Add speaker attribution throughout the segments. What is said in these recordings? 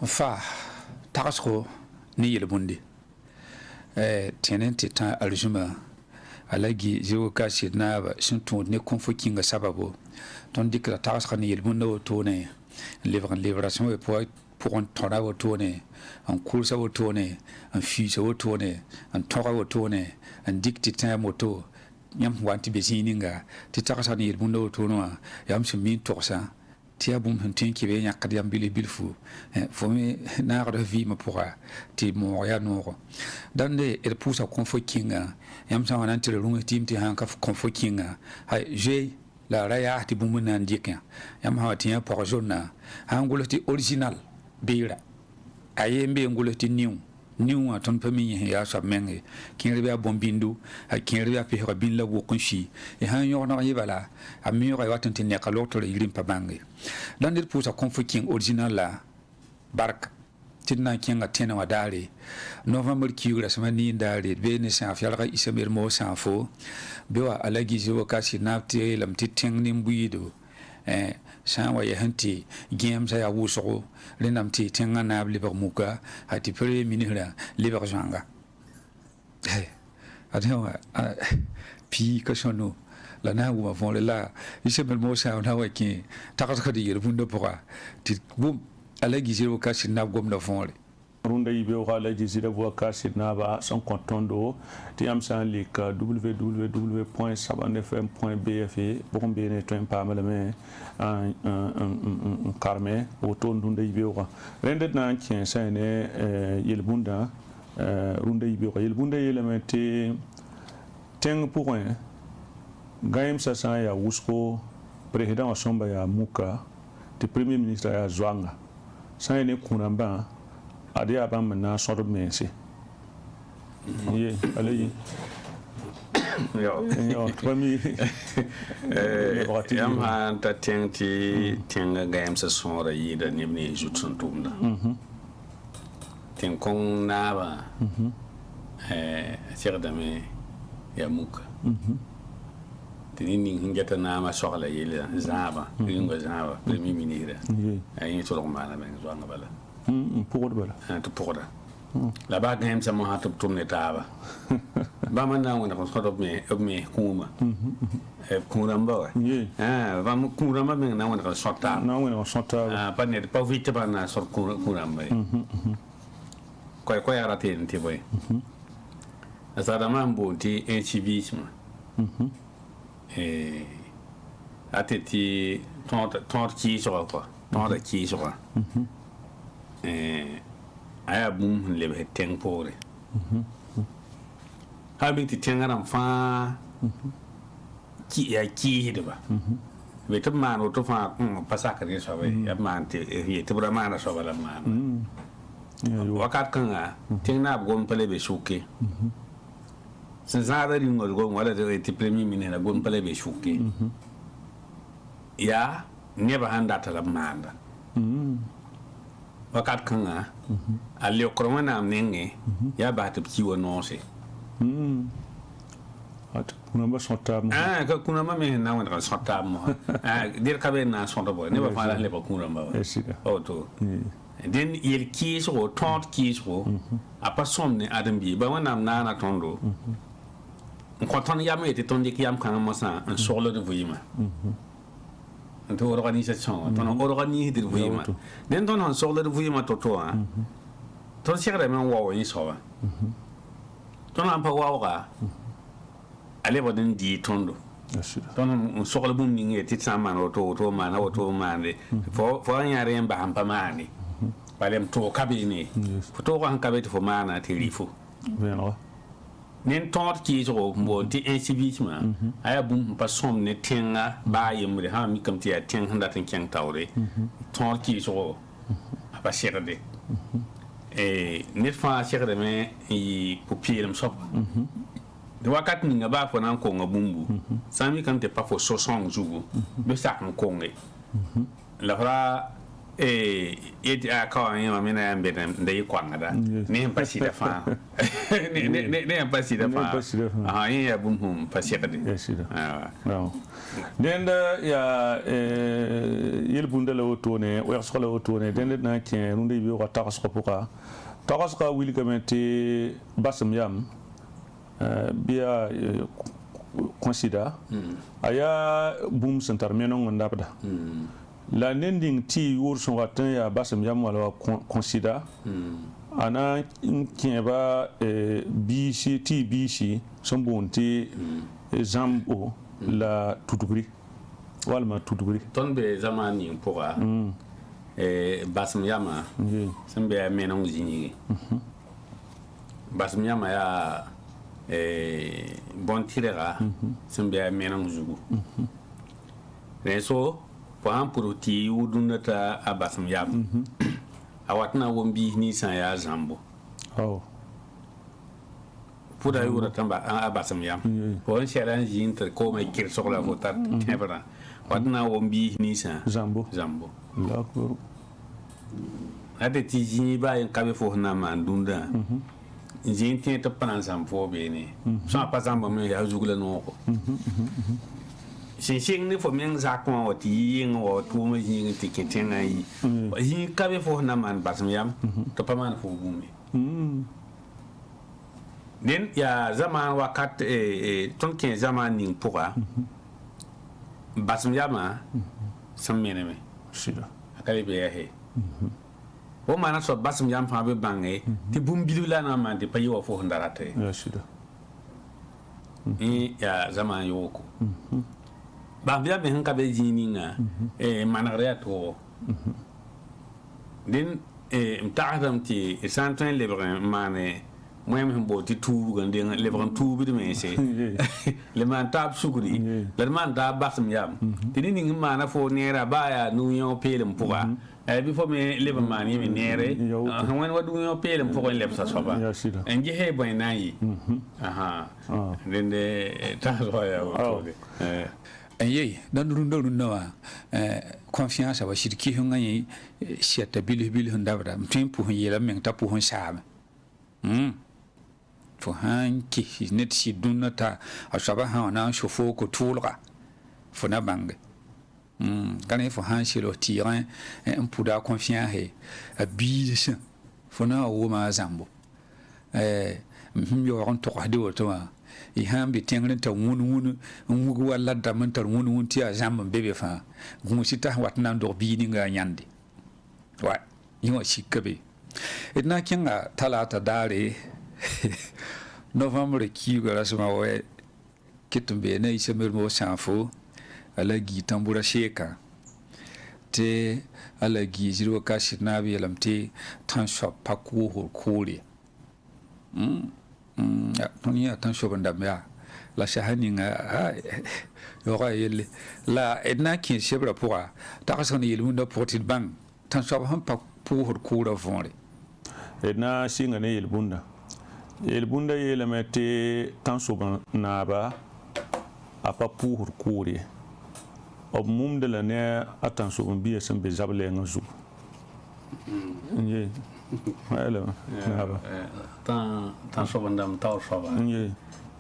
Speaker 1: fa tagasco ni yelbundi tenen titan aljuma alagi jiwo kashi na ba shintu ne konfokinga sababu ton dikra tagasca ni yelbunda wotone livration et pour un tora wotone en course wotone en fuse wotone en tora wotone en diktitan moto yam wanti besininga ti tagasca ni yelbunda wotone yam shimi torsa tia bum huntin ki be nyak diam bili bilfu fo mi na ra vi ma pourra ti mo ya no dande el pousa konfokinga yam sa wan antere runga tim ti han ka konfokinga hay je la raya ti bum nan dikin yam ha ti pour jonna anguloti original beira ayembe nguloti niu a ton pami ya sa menge kin rebe bombindu a kin rebe pe bin la wo kunshi e han yo na yibala a mi yo watin tin ne ka lotto le yirim pa bangi dan dir pousa konfoking original la bark tinna kin ga tena wadare november kiura sama ni ndare be ne sa fiala ga isamir mo sa fo be wa alagi jo kasi nafti lam titeng nim buido san wa hanti game sa ya wuso lenam ti tenga na liber muka hati premier ministre liber janga adwa pi ka sono la na wa fon la isemel mo sa na wa ki takas ka di yerbunda poka ti bum alagi zero ka sin na gom na fon
Speaker 2: runda yibe o hala jizira vo kasi na ba son kontondo ti am san lik www.sabanfm.bf bon bene to pamela me un karme o to runda yibe o rendet na kien sane yelbunda runda yibe o yelbunda yelemete teng point gaim sa sa ya wusko président asomba ya muka ti premier ministre ya zwanga sane kunamba adia ba mana sort of mense ye allez yo premier
Speaker 3: yam ha ta tenti tenga game sa sora yida nimni jutsun tumda ten kon naba sirda me ya muka tini ngata nama sokla yila zaba yingo zaba premier ministre ayi to ko mala ben zo ngabala
Speaker 2: pour bala
Speaker 3: to pour la ba game sa mo ha to tumne taba ba man na wona ko soto me kuma kuramba ba mo kuramba me na wona ko sota pa ne pa vite ba na sort kuramba ko ya ratin ti boy asada mambo ti civisme ateti tant qui sur quoi tant qui sur aya bum le tempo re ha bi ti tengaram fa ki ya ki de ba be to man to fa pasaka ni so be ya man te ye te bra man so bala man wakat kan a tengna gom pele be shuke sen zara ri ngol gom wala de ti premier ministre gom pele be shuke ya neba handa ta la manda wakat kan a ali okroma na mnenge ya ba ta kiwo no se
Speaker 2: at kuna ba sota mo
Speaker 3: ka kuna ma me na wona sota mo dir ka be na sota bo ne ba fa le ba kuna ba o to den yel kiso o tot kiso a pa somne adam bi ba wana na tondo ko ton ya me te ton dik yam kan mo sa en solo de vuyima to organisation ton organiser de vuyima den ton en solo de vuyima to ton sire men wo yi so ba ton am pa wo ga ale bo den di tondo ton solo bum ni ngeti sama no to mana o to mande fo nyare en ba am pa mani balem to kabini to ko han kabeti fo mana te rifo
Speaker 2: ben
Speaker 3: nen tot ki zo mo di incivisme aya bum pa som ne tenga ba yimre ha mi kam ti ya ten handa ten kyang tawre tot ki zo pa sherde net fa sherde me i popieram sop de wakat ni nga ba fo nan ko nga bumbu sami kam te pa fo so song jugo be sak ko nge la fra a ka ma mena ambe da yi kwanga da ne pasi da fa ne pasi da fa ya bum hum pasi ka de
Speaker 2: no denda ya yel bunda la otone o yaso la otone denda na ke runde bi ko takas ko puka takas ka wili kamete basam yam biya consider aya bum sentar menon ndabda la nending ti wor son watin ya basam yam wala consider ana kieba BC son bonti zambo la tutugri walma tutugri
Speaker 3: ton be zamani poa basam yama sembe menon zini basam yama ya bon tirera sembe menon zugu reso pour ti udunata abasam yam awatna wombi ni san ya zambo puda yura tamba abasam yam bon sharan jinta ko me kir sokla votat kebra watna wombi ni san
Speaker 2: zambo d'accord
Speaker 3: ade ti jini ba en kabe fo na mandunda jin ti ta panan zambo be ni so pa zambo me ya zugula no ko shin ne fo men za ko wati yin wa tu ma yin ti keten ai yin kabe fo na man basam yam to pa man fo gumi den ya zaman wakat ton ken zaman ning puka basam yama sam meneme
Speaker 2: sida
Speaker 3: akali be ya he o mana so basam yam fa be bange ti bum bilula na man ti payi wa fo ndarate
Speaker 2: ya sida
Speaker 3: ya zaman yoko ba via be hanka be jininga managre to den mtaadam ti santan lebran mane moyem hembo ti tu gande lebran tu bi me se le man tab suguri le man da basam yam ti ni mana fo nera baya nu yo pelem puga bi fo me leba mani me nere wen wadu yo pelem puga leb sa soba enje he boy nayi aha den de ta so ya
Speaker 1: ye dan rundo runawa confiance wa shirki hunga yi sheta bil hundabra mtimpu yela men tapu hun shama fo hanki net si dunata ashaba ha na shofo ko tulga fo na bange kana fo hanshi lo tiran puda confiance he abilse fo na wo ma zambo yo ron to hadi woto i hambi tengren ta wunu ngugu wala da man tar wunu ti a jam bebe fa gumsita watna ndo bi ni nga nyandi wa yimo shikabe idna kinga talata dare novembre ki gara suma we kitumbe ne isemer mo sanfo ala gi tambura sheka te ala gi jiro kashi nabi lamte transfer paku hol kore toni attention bandam ya la shahani nga yora yele la edna ki chebra pourra ta son yelu ndo portit bang tan so ba pa pour coura vonre
Speaker 2: edna singa ne yel bunda yele mete tan so na ba apa pour coure ob mum de la ne attention bi sem be jable ngazu nje wala
Speaker 3: tan so bandam taw so ba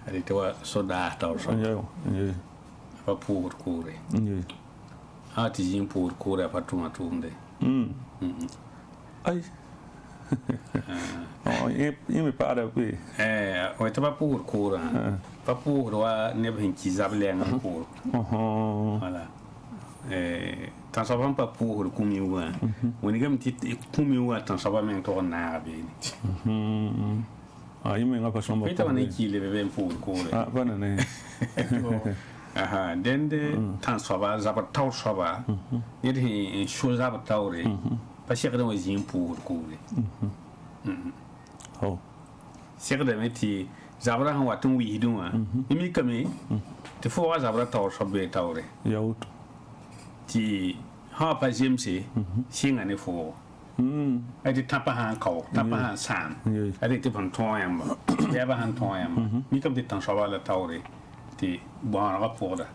Speaker 3: ali to so da taw so pa pour coure ti jin pour coure pa tuma tumde
Speaker 2: ai il me parle qui
Speaker 3: o te pa pour coure pa pour wa ne ben ki jable ngazu voilà tan so ban pa pour kumi wa woni gam ti kumi wa tan so ba men to na be ni
Speaker 2: yime nga pa so mo
Speaker 3: pita woni ki le be pour coure
Speaker 2: bana ne
Speaker 3: aha dende tan so ba za ba taw so ba ni de sho za ba tawre pa shekda wa jin pour coure shekda meti zabra han watun wi hiduma mi kame te fo wa zabra taw so be tawre
Speaker 2: yaut
Speaker 3: ti ha pa jemse singa ne fo adi tapa han kaw tapa han sam adi te pan toyam ya ba han toyam mi kam te tan so ba la tawre ti bon ra poda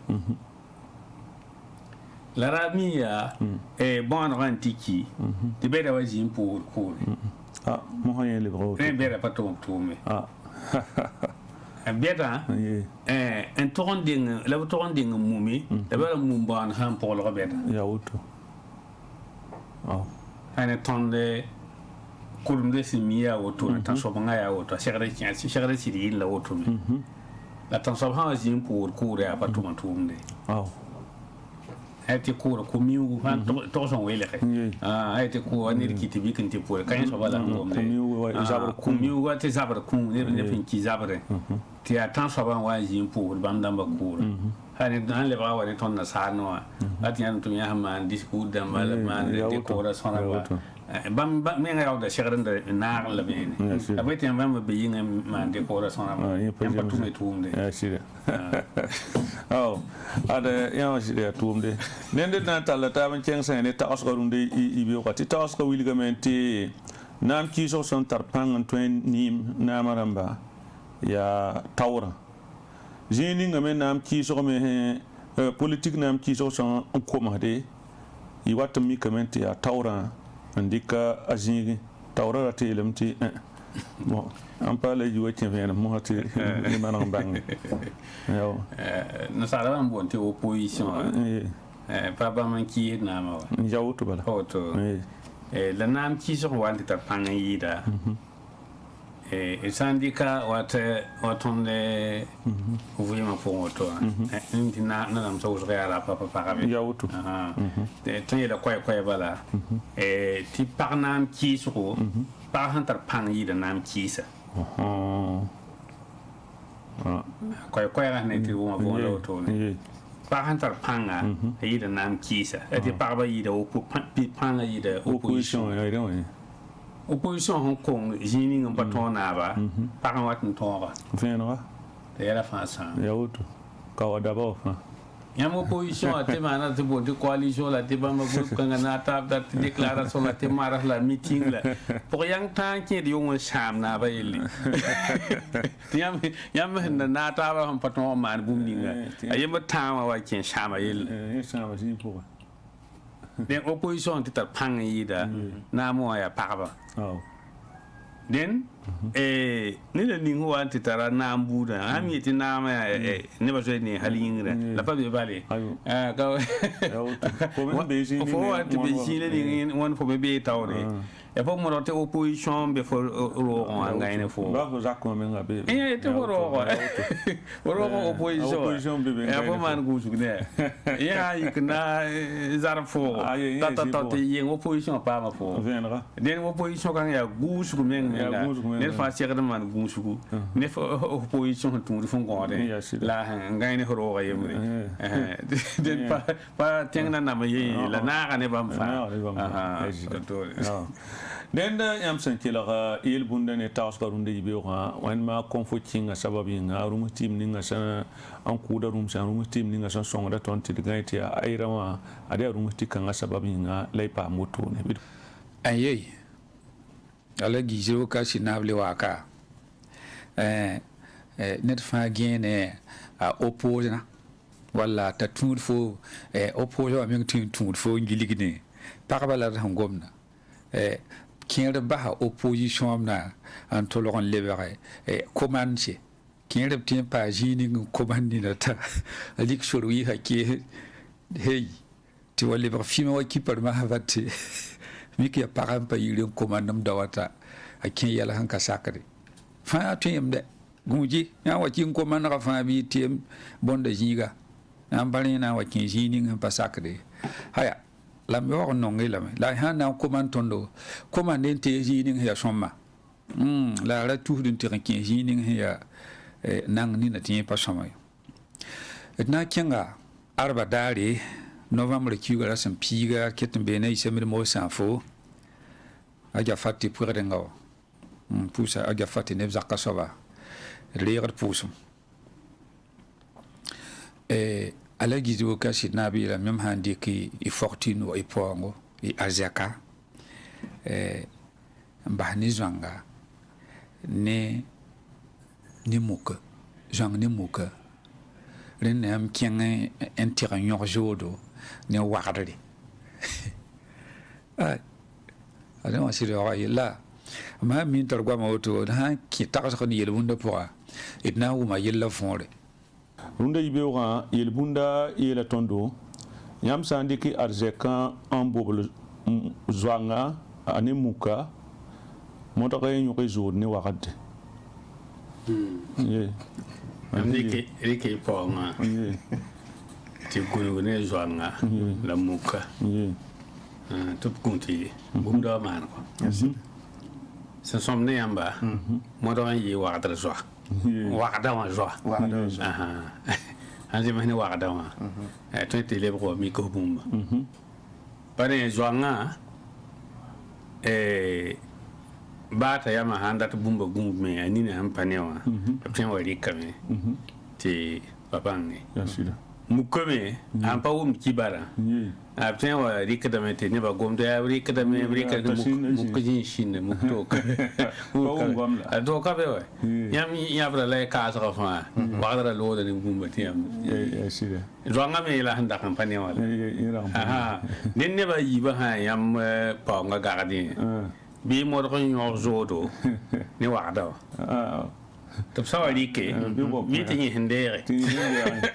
Speaker 3: la ramia bon rantiki de beda waji pour cool
Speaker 2: mo ha yele bro
Speaker 3: beda pas ton me beda un touronding la touronding mumi la bela mumban han pour le beda
Speaker 2: ya auto
Speaker 3: ane tonde kulum de simia auto tan so banga ya auto chegre sidi la auto me la tan so ha waji pour cool ya pas ton me été court comme mieux tout son wele a été court on est qui te dit que tu pour quand ça va là comme mieux ouais tes zabres comme ne fin qui zabre tu attends ça va waji pour bandamba court hani dans les bras on ton na sa no a tian to ya man discours de mal man de coration là bam me nga da chegren de nar la ben après tu vas me payer man de coration là pas tout me tout
Speaker 2: ada ya shirya tumde nende na talata ban ken sa ne ta asgarunde ibe wakati ta asga wilgamenti nam ki so son tarpang twen nim na maramba ya tawra jini ngame nam ki so me politique nam ki so son komade i watami kamenti ya tawra andika ajini tawra ratelemti bon on parle du week-end vient moi tu les manants bang
Speaker 3: na sala ban bonte opposition pas ba man ki na ma
Speaker 2: yaw to bala
Speaker 3: auto la nam ki so wante ta pangida syndicat watonde ouvrier pour auto na nam so reala papa parabe
Speaker 2: yaw to
Speaker 3: te la quoi bala ti parnam ki so par hantar pangida nam ki sa quoi ne ti wo ma lo to ne par hantar panga yida nam kisa ati parba yida o panga yida opposition opposition Hong Kong jini ngam patona ba par wat ntora
Speaker 2: venra
Speaker 3: te la fansa
Speaker 2: ya auto ka wada ba
Speaker 3: yam opposition ate mana te bo de coalition la te ba ma groupe kanga na tab dat déclaration la te mara la meeting la pour yang tan ki de yong sham na ba yeli yam na ta ba ham paton man bum ninga ayem ta ma wa kin sham yeli
Speaker 2: sham ji pour
Speaker 3: de opposition te ta pang yida na mo ya parba den ni le ningu wa te tara na mbuda ami ti na ma ne ba so ni halingra la pa be bale ka
Speaker 2: ko be ji ni
Speaker 3: fo wa te be ji le ni won fo be tawre e fo mo rote opposition be fo ro on ngaine fo
Speaker 2: ba ko zakko me ngabe
Speaker 3: te fo ro opposition be e fo man gu su ne ya ikna zar fo ta te yen opposition pa ma fo
Speaker 2: venra
Speaker 3: den opposition kan ya gu su men ne fa segre man gu su ne fo opposition tu fo ngode la ngaine ro ga yemre den pa tengna na ma yi la na ga ne bam fa den da yam san kila il bunda ne taas garunde yibe wa wan ma konfocinga sababi nga rumu tim ninga sa an kuda rum sa rumu tim ninga sa songa ton ti gaiti ayra wa ade rumu tikanga sababi nga leipa moto ne bi
Speaker 1: ayey ala gijiro ka sinable waka net fa gene a opposena wala ta tuud fo opposé wa mi tuud fo ngiligine parabala ngomna kẽer basa opposition amna n tolg n lebge commande kẽer b tẽ n paa zĩig ning commande nina ta a lik sor wiisã kees hey tɩ wa lebg fĩma wa kipar masã va tɩ mik ya pagã n pa yɩɩr n commande m da wata a kẽ yɛl sẽn ka sakre fãa tõe yem dɛ gũuji yã wa kɩ n commandega fãa bɩ tɩ m bõnda zĩiga yãmb pa rẽ na n wa kẽ zĩig ning sẽn pa sakre haya la me wa nongi la me la ha na commande tondo commande te jining ya somma la ra tu dun te kin jining ya nang ni na tin pa somma et na kenga arba dare novembre kiuga san piga ketin be nay semir mo san fo aja fatti pour de ngaw pusa aja fatti ne zakka soba leer pusum ala gizo ka nabi la même handi ki i fortune o i pongo i azaka mbahni zwanga ne muka jang ne muka ren am kienge en tiranyor jodo ne waqdare ai ada wa sire wa yilla ma min tar gwa ma woto ha ki tagas ko ni yel bunda poa itna wu ma yilla fonre
Speaker 2: runda yibe wa yel bunda yela tondo yam sandi ki arzeka en bobul zwanga ani muka mota kay ñu koy jour ni waxat ye
Speaker 3: rike ponga ti gunu ne zwanga la muka tup kunti bum do man ko sa somne yamba moto kan yi waqdra zwa waqda wa zwa aha anje mahni waqda wa to te le ko mi ko bum pare zwanga bata yama handa to bumba gumbe ani ne hampane wa apten wa rikame ti babange
Speaker 2: yasida
Speaker 3: mukome ampa wum kibara apten wa rikadame te ne ba gomdo ya rikadame mukujin shin mukto ka do ka be wa yam yabra la ka sa fa wa dara lo da ni bumba ti am
Speaker 2: yasida
Speaker 3: zonga me la handa kampane wa aha ne ba yiba ha yam pa nga gardi bi mo ko ñor zodo ni waqda tab sawari ke mi ti hindere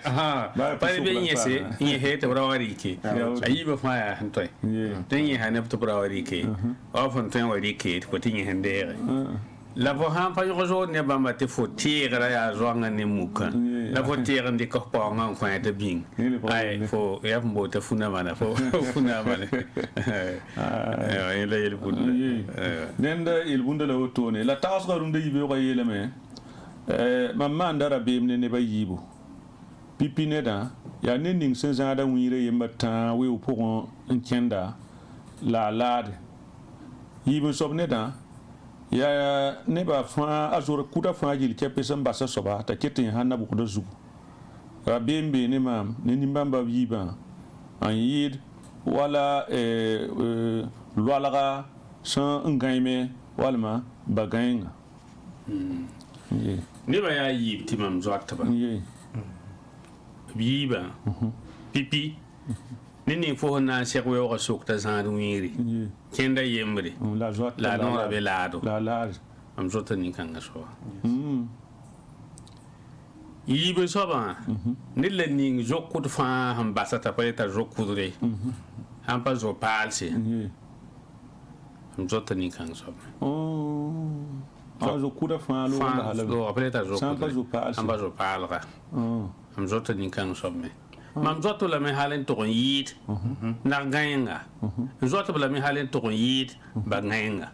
Speaker 3: aha pa be ñese ñi he to rawari ke ayi ba fa ya hantoy den ñi hanep to rawari ke o fon ten wari ke ko ti hindere la vo han pa yo zo ne ba ma te fo tire ya zonga ne muka la vo tire ndi ko pa nga ko ta bing ai fo ya mbo te funa mana fo funa mana ila yel bun
Speaker 2: nenda il bunda la otone la taas ga runde yibe ko yele me mamma ndara be ne ba yibu pipi ne da ya ne ning sen za da wire yemba ta we o pokon nkenda la lade yibu sob ne da ya ne ba fa azur kuda fa jil kepe san basa soba ta ketin hanna bu kuda zugu rabembe ne mam ne nimbamba yiba an yid wala lwalaga san ngaime walma bagainga
Speaker 3: ne ba ya yib timam zwat ba yiba pipi ne ni fo na sekwe o sokta san wiri kenda yembre la nora be lado
Speaker 2: la
Speaker 3: am zota ni kanga so yibe soba ni le ni jokut fa ham basata pa eta jokudre ham pa zo palse am zota ni kanga so
Speaker 2: zo kuda fa lo
Speaker 3: la hala do pa eta jokudre ham pa zo palga am zota ni kanga so me mam zoto la me halen to yit na gayenga zoto la me halen to yit ba gayenga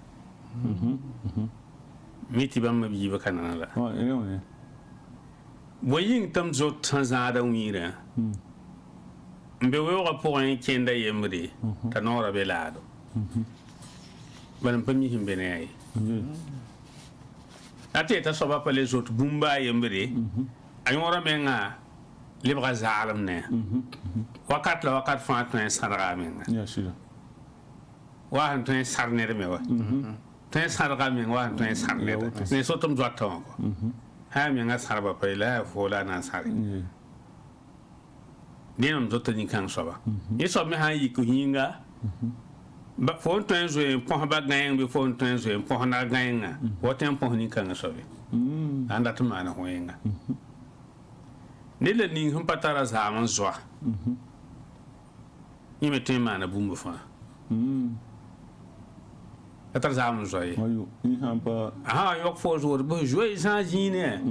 Speaker 3: miti bam bi ba kanana la boyin tam zot tanzada wira mbe we wa po en kenda yemri ta nora belado ban pami himbe ne ay ate ta soba pa les autres bumba yemri ayora menga libra zalam ne wakat la wakat fa tan sarga men
Speaker 2: ya sida
Speaker 3: wa han tan sarne me wa tan sarga men wa han tan sarne ne sotum zwatta ko ha men ga sarba pa la fo la na sari dinam zotta ni kan soba ni so me ha yi ko hinga ba fo tan zo en po ba gayen be fo tan zo en po na gayen wo tan po ni kan sobe anda to mana ho yenga ne le ning hum patara zaman zwa ni metem mana bumbu fa atar zaman zwa yi
Speaker 2: ayo ni hampa
Speaker 3: aha yok fo zo bo joy sa jine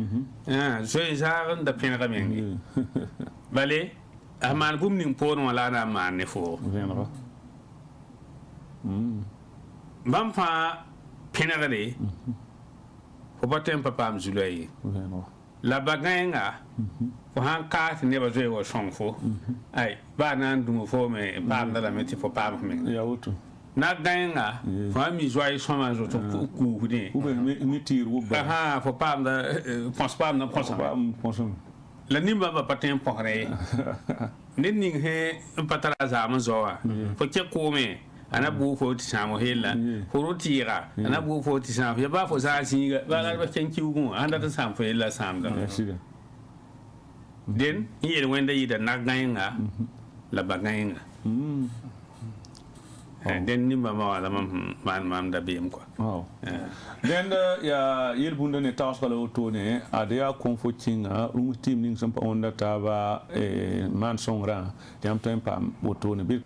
Speaker 3: joy sa da pen ga mengi bale aman bum ning por wala na man ne fo
Speaker 2: venra
Speaker 3: bam fa pen ga de ko batem papa am zulay
Speaker 2: venra
Speaker 3: la bagenga fo han kaat ne ba zoe wa shonfo ai ba nan dum fo me pam da me ti fo pam me
Speaker 2: ya wutu
Speaker 3: na gaenga fo mi joy soma zo to ku hudi
Speaker 2: ube ni tir wo ba
Speaker 3: aha fo pam da pons pam na pons
Speaker 2: pam ponsum
Speaker 3: la nimba ba patin pore nin ning he patara za ma zo wa fo ke ko me ana bu fo ti samo hela fo rotira ana bu fo ti samo ya ba fo za singa ba ga ba ken kiwu anda ta sam fo hela sam da
Speaker 2: ya sida
Speaker 3: den yel wenda yida na gaenga la bagainga den ni mama wala mam da bem quoi
Speaker 2: den ya yel bunda ne tawas kala oto ne adia konfo kinga team ning sampa onda taba man songra jam tempa oto ne bir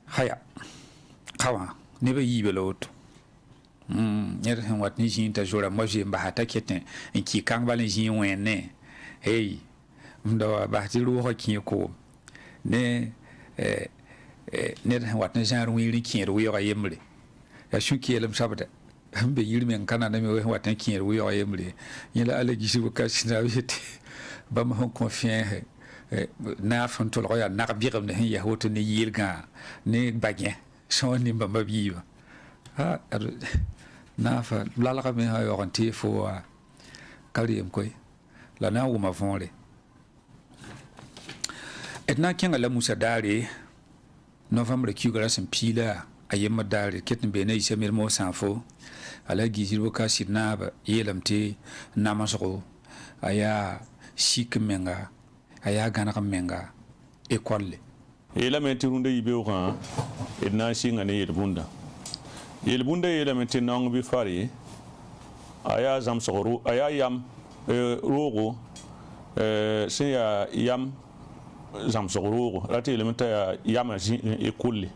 Speaker 1: haya kawa ne ba yibe la oto yar han wat ni jin ta jora mo je mba hata keten en ki kang balen jin wenne hey ndo ba ti ru ho kin ko ne ne han wat ne jar wi kin ru yo yemle ya shu ki elam sabada hambe yirmen kana na me wat ne kin ru yo yemle yela ala gisu ka sina wete ba ma hon confiant na fon to ya na biram ne ya hoto ne yilga ne bagien so ni ba biwa ha nafa lala ka me ha yo kan ti fo kaliem koy la na wo ma fonle etna kenga la musa dare novembre ki gara sem pila ayema dare ketn be ne ise mer mo sanfo ala giziro ka sidna ba yelamte namasro aya shikmenga aya gana ka menga ekolle
Speaker 2: elementi runde yibe o kan etna singa ne yelbunda elementi nong bi fari aya zam soro aya yam rogo se ya yam zam soro rati elementa ya yam e kulle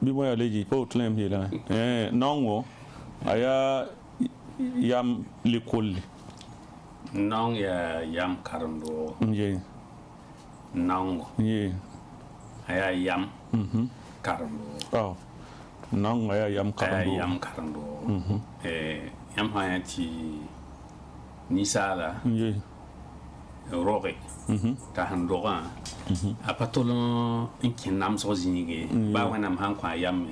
Speaker 2: bi mo ya leji po tlem hila nongo aya yam li kulle
Speaker 3: nong ya yam karando
Speaker 2: ye
Speaker 3: nongo
Speaker 2: ye
Speaker 3: aya yam karando
Speaker 2: nong aya yam karando
Speaker 3: yam hayati nisala
Speaker 2: ye
Speaker 3: roge ta handoga apatolo inkin nam so zinige ba wanam han kwa yam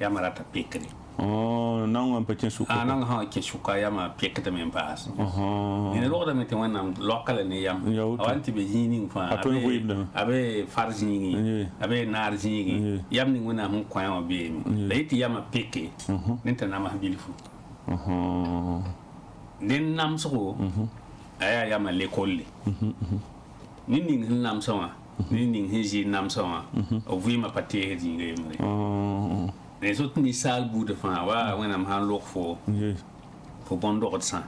Speaker 3: yamarata pekri
Speaker 2: nong am pekin suka
Speaker 3: nong ha ke suka yama pekta men pass ina roga me te wanam local ne yam awanti be yini fa abe farjini abe narjini yam ni wona hun kwa yama be mi laiti yama peke nenta nama bilifu den nam so aya yama l'école ning nam sama ning hiji nam sama o vima paté jinga yemre les autres ni sal bout de fin wa wenam han lok fo bondo rotsan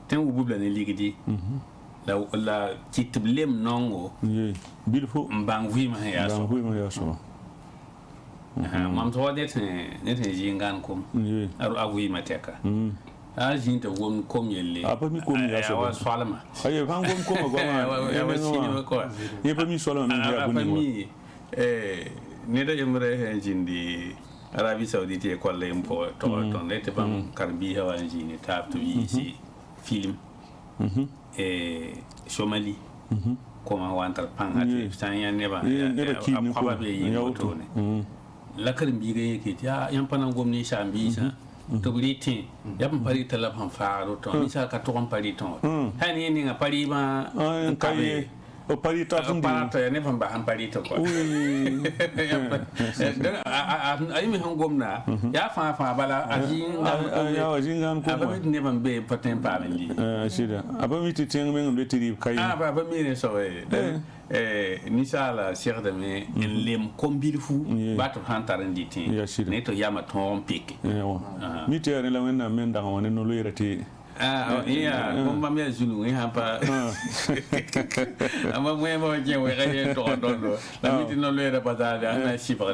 Speaker 3: ten u bubla ne ligidi la kitblem nongo
Speaker 2: bilfo
Speaker 3: mbang vima ya so mam to net jingan kom aru awi mateka jinta won kom yelle
Speaker 2: apa mi kom ya so
Speaker 3: wa swalama
Speaker 2: aye fan kom ko goma
Speaker 3: ya wasini ko
Speaker 2: ye pa mi swalama mi ya buni
Speaker 3: ne da yamre jindi Arabie Saoudite e kolle impo to ne te bam karbi hawa jini tap to yi film Somali koma wantar pan ati tanya neba aba be yi to ne la karbi ga yake ya yan panan gomni shambi sa to griti yam pari talab han faaro to ni sa ka to pari to hani ni nga pari ma
Speaker 2: kaye o pari ta fundi
Speaker 3: para to ne ban ba han pari to ko ay mi han gomna ya fa bala
Speaker 2: ajin ngam ko
Speaker 3: ba ne ban be paten pa li
Speaker 2: sida aba mi ti teng men le tiri kay
Speaker 3: ba mi ne so ni sala cheikh de me en lem kombil fu ba to han tarandi tin ne to yama ton pike
Speaker 2: mi tere la men na men da wona no lo yerati
Speaker 3: bomba mi azulu ngi hapa ama mwe mo je we ga to do la miti no le rapata na shipra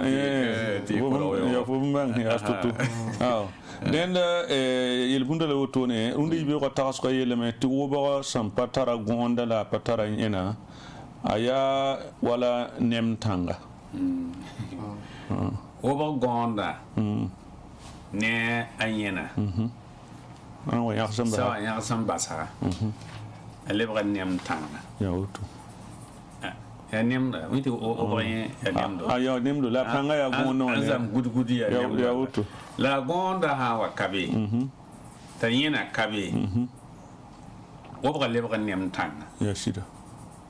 Speaker 3: ti ko
Speaker 2: ya fu mbang ya tutu den il bunda le wotone undi be ko tax ko yele me tu wo ba sam patara gonda la patara ena aya wala nem tanga
Speaker 3: wo ba gonda ne anyena
Speaker 2: wa
Speaker 3: ya samba sa ale ba nem tanga
Speaker 2: ya wutu
Speaker 3: ya nem da miti o ba ya nem do
Speaker 2: ya nem do la tanga ya gono ne
Speaker 3: azam gudi
Speaker 2: ya wutu
Speaker 3: la gonda ha wa kabe tanyena kabe wo ba le ba nem tanga
Speaker 2: ya shida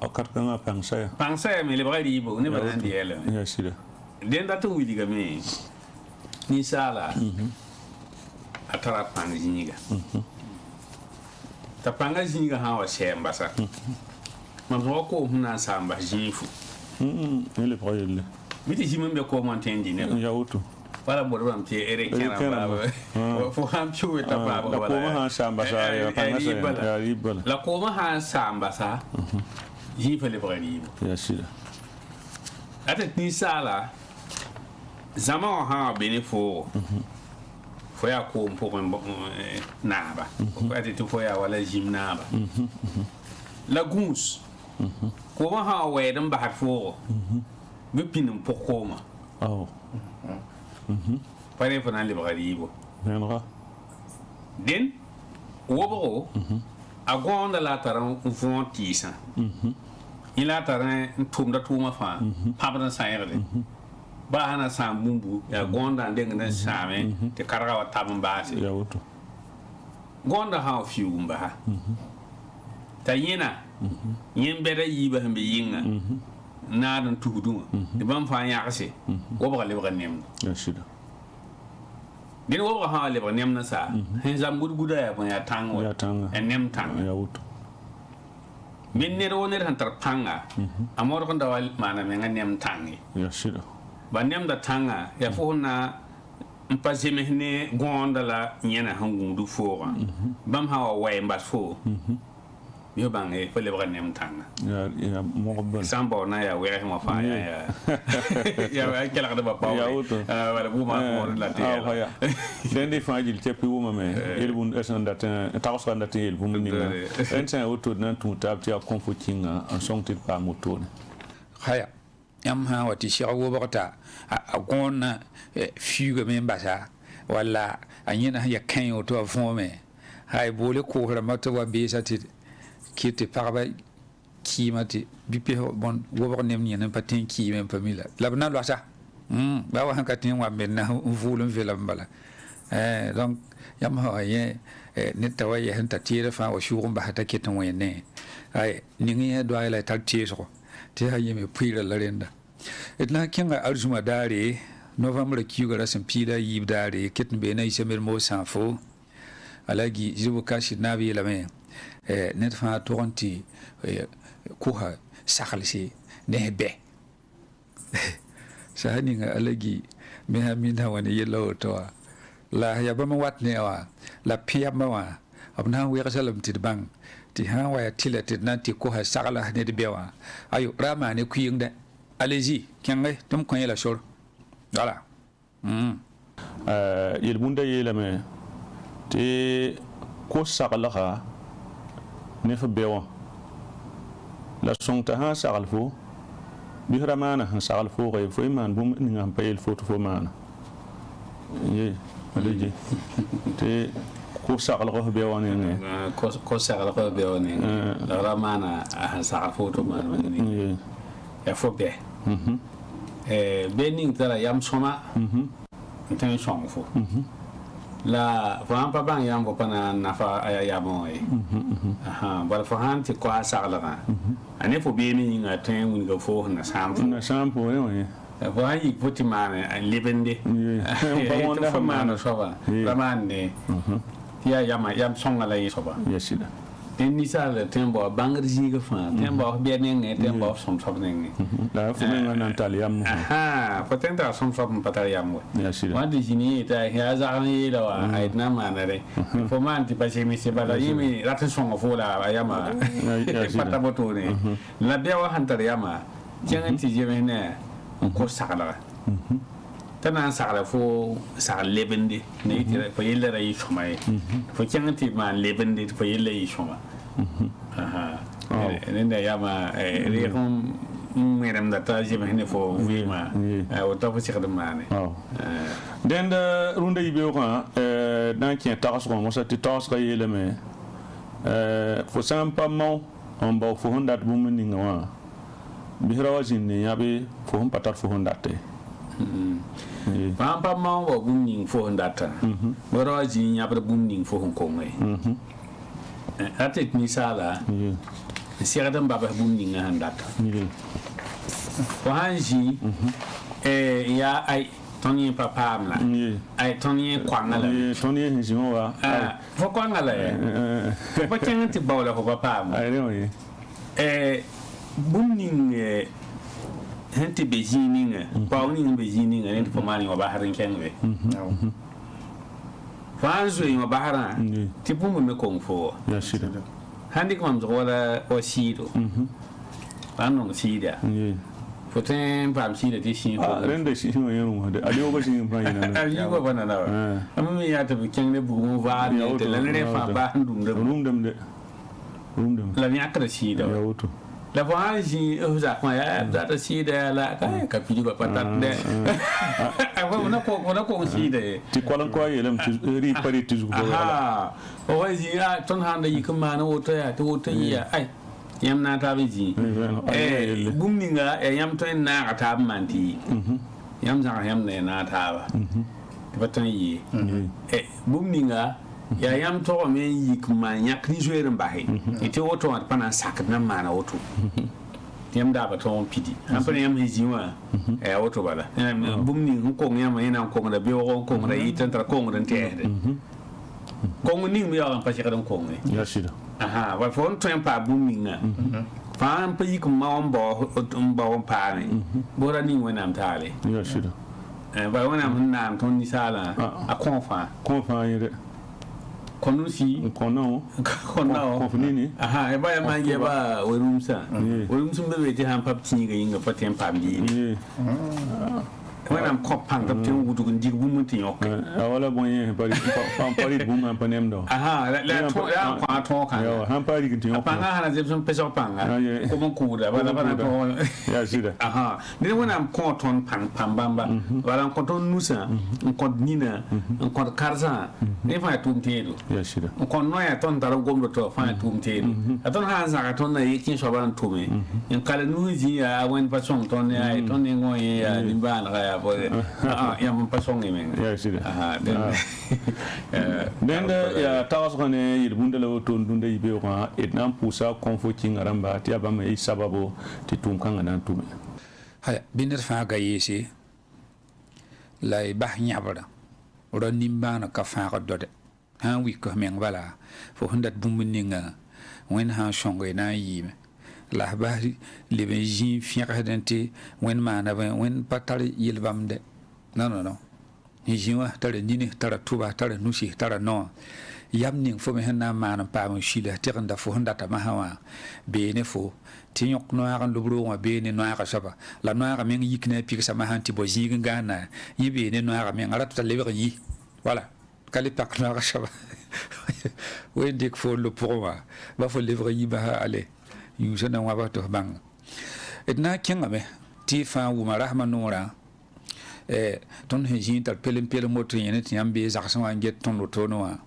Speaker 2: akar kanga
Speaker 3: pangsa me le ba ribo ne ba ndi ele
Speaker 2: ya shida
Speaker 3: den da to wili ga me ni sala atara pangiga ta pangiga ha wa shemba sa mam ko huna samba jifu
Speaker 2: ele proyele
Speaker 3: miti jimin be ko montendi ne
Speaker 2: ya wuto
Speaker 3: wala bo ram ti ere kana ba fo ham chuwe ta ba
Speaker 2: la ko ma ha samba sa ya pana sa ya ribala
Speaker 3: la ko ma ha samba sa ji fa le brani
Speaker 2: ya sida
Speaker 3: ata ni sala zama ha bene fo fo ya ko mpo na ba ko ati to fo ya wala jim na ba la gus ko ma ha we dan ba fo bi pinin pokoma pare fana le bagari bo
Speaker 2: nenra
Speaker 3: den wobo agonda la taran fon tisa ila taran tumda tuma fa pabna sayre ba hana sam bumbu ya gonda ndeng same te karawa tabamba se
Speaker 2: ya wuto
Speaker 3: gonda ha fiumba tayina yin beda yiba hambe yinga na dan tuhudu de bam fa yaase wobo le baga nem
Speaker 2: ya sida
Speaker 3: den wobo ha le baga nem na sa hen zam guda ya ya tango en nem tang
Speaker 2: ya wuto
Speaker 3: min ne ro ne han tar tanga amor ko dawal mana me nem tangi
Speaker 2: ya sida
Speaker 3: ba nem da tanga ya fo na mpase me ne gonda la nyena hangundu fo bam ha wa mbas fo yo bange fele baga nem tanga
Speaker 2: ya mo bal
Speaker 3: sambo na ya were mo fa ya ya kala da ba
Speaker 2: ya wuto
Speaker 3: wala bu ma ko la te
Speaker 2: ya den di fajil te pi wuma me el bun esan dat ta ko ndat el bun ni en sa wuto nan tu tab ti a konfo kinga en song ti pa moto
Speaker 1: haya yam ha wati shi awo bakata a gonna fiuga me mbasa wala anyina ya kan yo to fo me hay bole ko hora mato wa be sati kiti parba kimati bipe bon wobo nem ni nan patin ki men famila labna lo sa ba wa hankatin wa men na vulun velam bala donc yam ha ye ne tawaye han ta tire fa wa shurum ba hata ketan wa ne ay ningi ya do ay la tak tiso te ha yeme puira la renda etna kinga arzuma dare november kiuga rasin pida yib dare ketan be na isemir mo sanfo alagi jibu kashi nabi la men net fa toronti kuha sakalisi ne be sahani nga alagi me ha min ha wani yelo to la ya ba ma wat ne wa la pia ma wa abna wi gasalam ti bang ti ha wa ya tilati na ti kuha sakala ne de bewa ayo rama ne kuying de allez-y kengai tum ko yela shor voilà
Speaker 2: yel bunda yela me te ko sakala ha ne fa bewa la sonta ha sakal fo bi ramana ha sakal fo ko fo man bum ni ngam payel fo to fo man ye allez-y te ko sakal ko bewa ne
Speaker 3: ko sakal ko bewa ne la ramana ha sakal fo to man ni ya fo be bening tara yam soma tan song fo la fa pa bang yam ko pana nafa aya ya moy bal fa han ti ko asala ga ane fo be ni nga tan woni go fo na sampo
Speaker 2: ne
Speaker 3: wa yi poti mane an libende
Speaker 2: ba wonda
Speaker 3: fa mana soba ramane ya yam songa la yi soba
Speaker 2: yesida
Speaker 3: den ni sala tembo bangar jiga fa tembo be ne tembo som sob ne
Speaker 2: la fu men nan taliam
Speaker 3: potenta som sob patariam
Speaker 2: ya sida
Speaker 3: wadi jini ta ya za ni la wa ai na manare fo man ti pa mi se bala yimi ratin songa fo la ayama pata boto ne la be wa hantar yama jangan ti je ne ko sala tana sala fo sala lebende ne ti fa yella rai shomai fo jangan ti ma lebende fa yella yi shoma ne yama re kom merem da ta je ne fo wima o ta fo sikada mane
Speaker 2: den da runda yibe ko dan ki ta ko mo sa ti tos ka yele me fo sampa mo on ba fo honda bu mun ni ngwa bi rawajin ni yabe fo hon patat fo honda te
Speaker 3: pampa ma wa bu ni fo honda ta bo rawajin yabe bu ni fo hon ko ngai atet ni sala sikada mbaba bu ni nganda ta fo hanji ya ai tony papa amla ai tony kwangala
Speaker 2: tony hinjimo wa
Speaker 3: fo kwangala fo kenti bawla fo papa am
Speaker 2: ai no
Speaker 3: bumning hente bejininga pawning bejininga ne to mani wa baharin kenwe fanzo yi wa bahara tipu me kong fo
Speaker 2: ya shida
Speaker 3: handi kam zo wala o shido pano shida foten pam shida ti shi ko
Speaker 2: rende shi no yenu hade ali o bashi pa yana
Speaker 3: ali ko bana na amma ya ta bikin ne bugu va ne te la ne fa ba ndum de la nya kra shida
Speaker 2: ya wuto
Speaker 3: la voyage za kwa ya da shida la ka pidi ba patat de wana ko shida
Speaker 2: ti kwalan kwa yelam ti ri pari ti zugo
Speaker 3: wala o waji ya ton handa yi kuma na woto ya to ya ai yam na ta biji bumninga yam to na ka ta manti yam za yam ne na ta ba batan yi bumninga ya yam to me yi kuma yak ni joere mbahe ite woto wat pana sak na mana woto yam da ba to pidi an pa yam hijiwa woto bala bumni ko yam ina ko da biyo ko da itan tra ko da tede ko ni mi ya pa shikadan ko ne
Speaker 2: ya shida
Speaker 3: aha wa fon to yam pa bumninga fa an pa yi kuma on bo pa ne bora ni wona am tale
Speaker 2: ya shida
Speaker 3: ba wona mun na ton ni sala a konfa
Speaker 2: yede
Speaker 3: konusi
Speaker 2: kono konfini
Speaker 3: aha e ba ya manje ba werumsa be ti han pap tinga yinga patem pambi wena ko pang tap tin wudu ndig bu mun tin yok
Speaker 2: wala bonye pari bu man panem do
Speaker 3: aha la to ya kwa to kan
Speaker 2: yo han pari tin yok
Speaker 3: panga hala zepson peso panga ko mon kuda bala to
Speaker 2: ya sida
Speaker 3: aha ni wena ko ton pambamba wala ko ton nusa ko nina ko karza ne fa tum tedo
Speaker 2: ya sida
Speaker 3: ko no ya ton daro gomdo to fa tum tedo aton ha za ka ton na yikin so ban tume en kala nuji ya wen pa song ton ya ton ne ngoy ya nimba na ya mun pa song men
Speaker 2: ya sida
Speaker 3: aha
Speaker 2: den ya tawas khane yir bundala to dunde yibe ko etnam pusa konfo kingaramba ti abama yi sababu ti tum kan nan tume
Speaker 1: haya binir fa ga yesi lay bah nyabara ro nimbana ka fa ga dode han wi ko men bala fo hundat bumuninga wen ha shongo na yime la bari le benji fiaka dente wen mana wen patari yilbamde non hijiwa tare nini tare tuba tare nushi tare no yamning fo me hana mana pa mo shila tiranda fo hundata mahawa bene fo tinyok no aran lubru wa bene no ara saba la no ara men yikne piksa mahanti bo jiga na yibe ne no ara men arata lebe yi voilà kali pak no ara saba wen dik fo le pourwa ba fo levre yi ba ale yusa na wa to bang etna kenga me ti fa wu marahma nura ton hejin tar pelem moto yene ti ambe zaksan wa get ton to no wa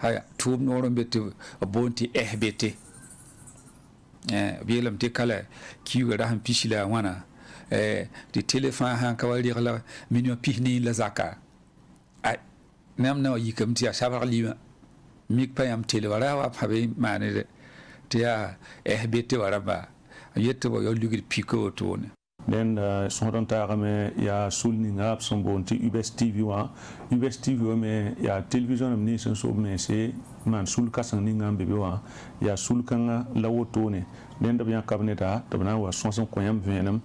Speaker 1: haya tub no rombe to bonti ehbete bielam te kala kiwa da han pisila wana di telefon han kawali gala minyo pihni la zaka ai nam na yikam ti ashabar liwa mik payam tele wala wa pabe manede tia ehbete waraba yette bo yo lugir piko to ne
Speaker 2: den son ta me ya sulni ngap son bonti UBS TV me ya television am ni son so me se man sul kasan ni ngambe be wa ya sul kanga lawoto ne den da bien kabneta to na wa son ko yam venam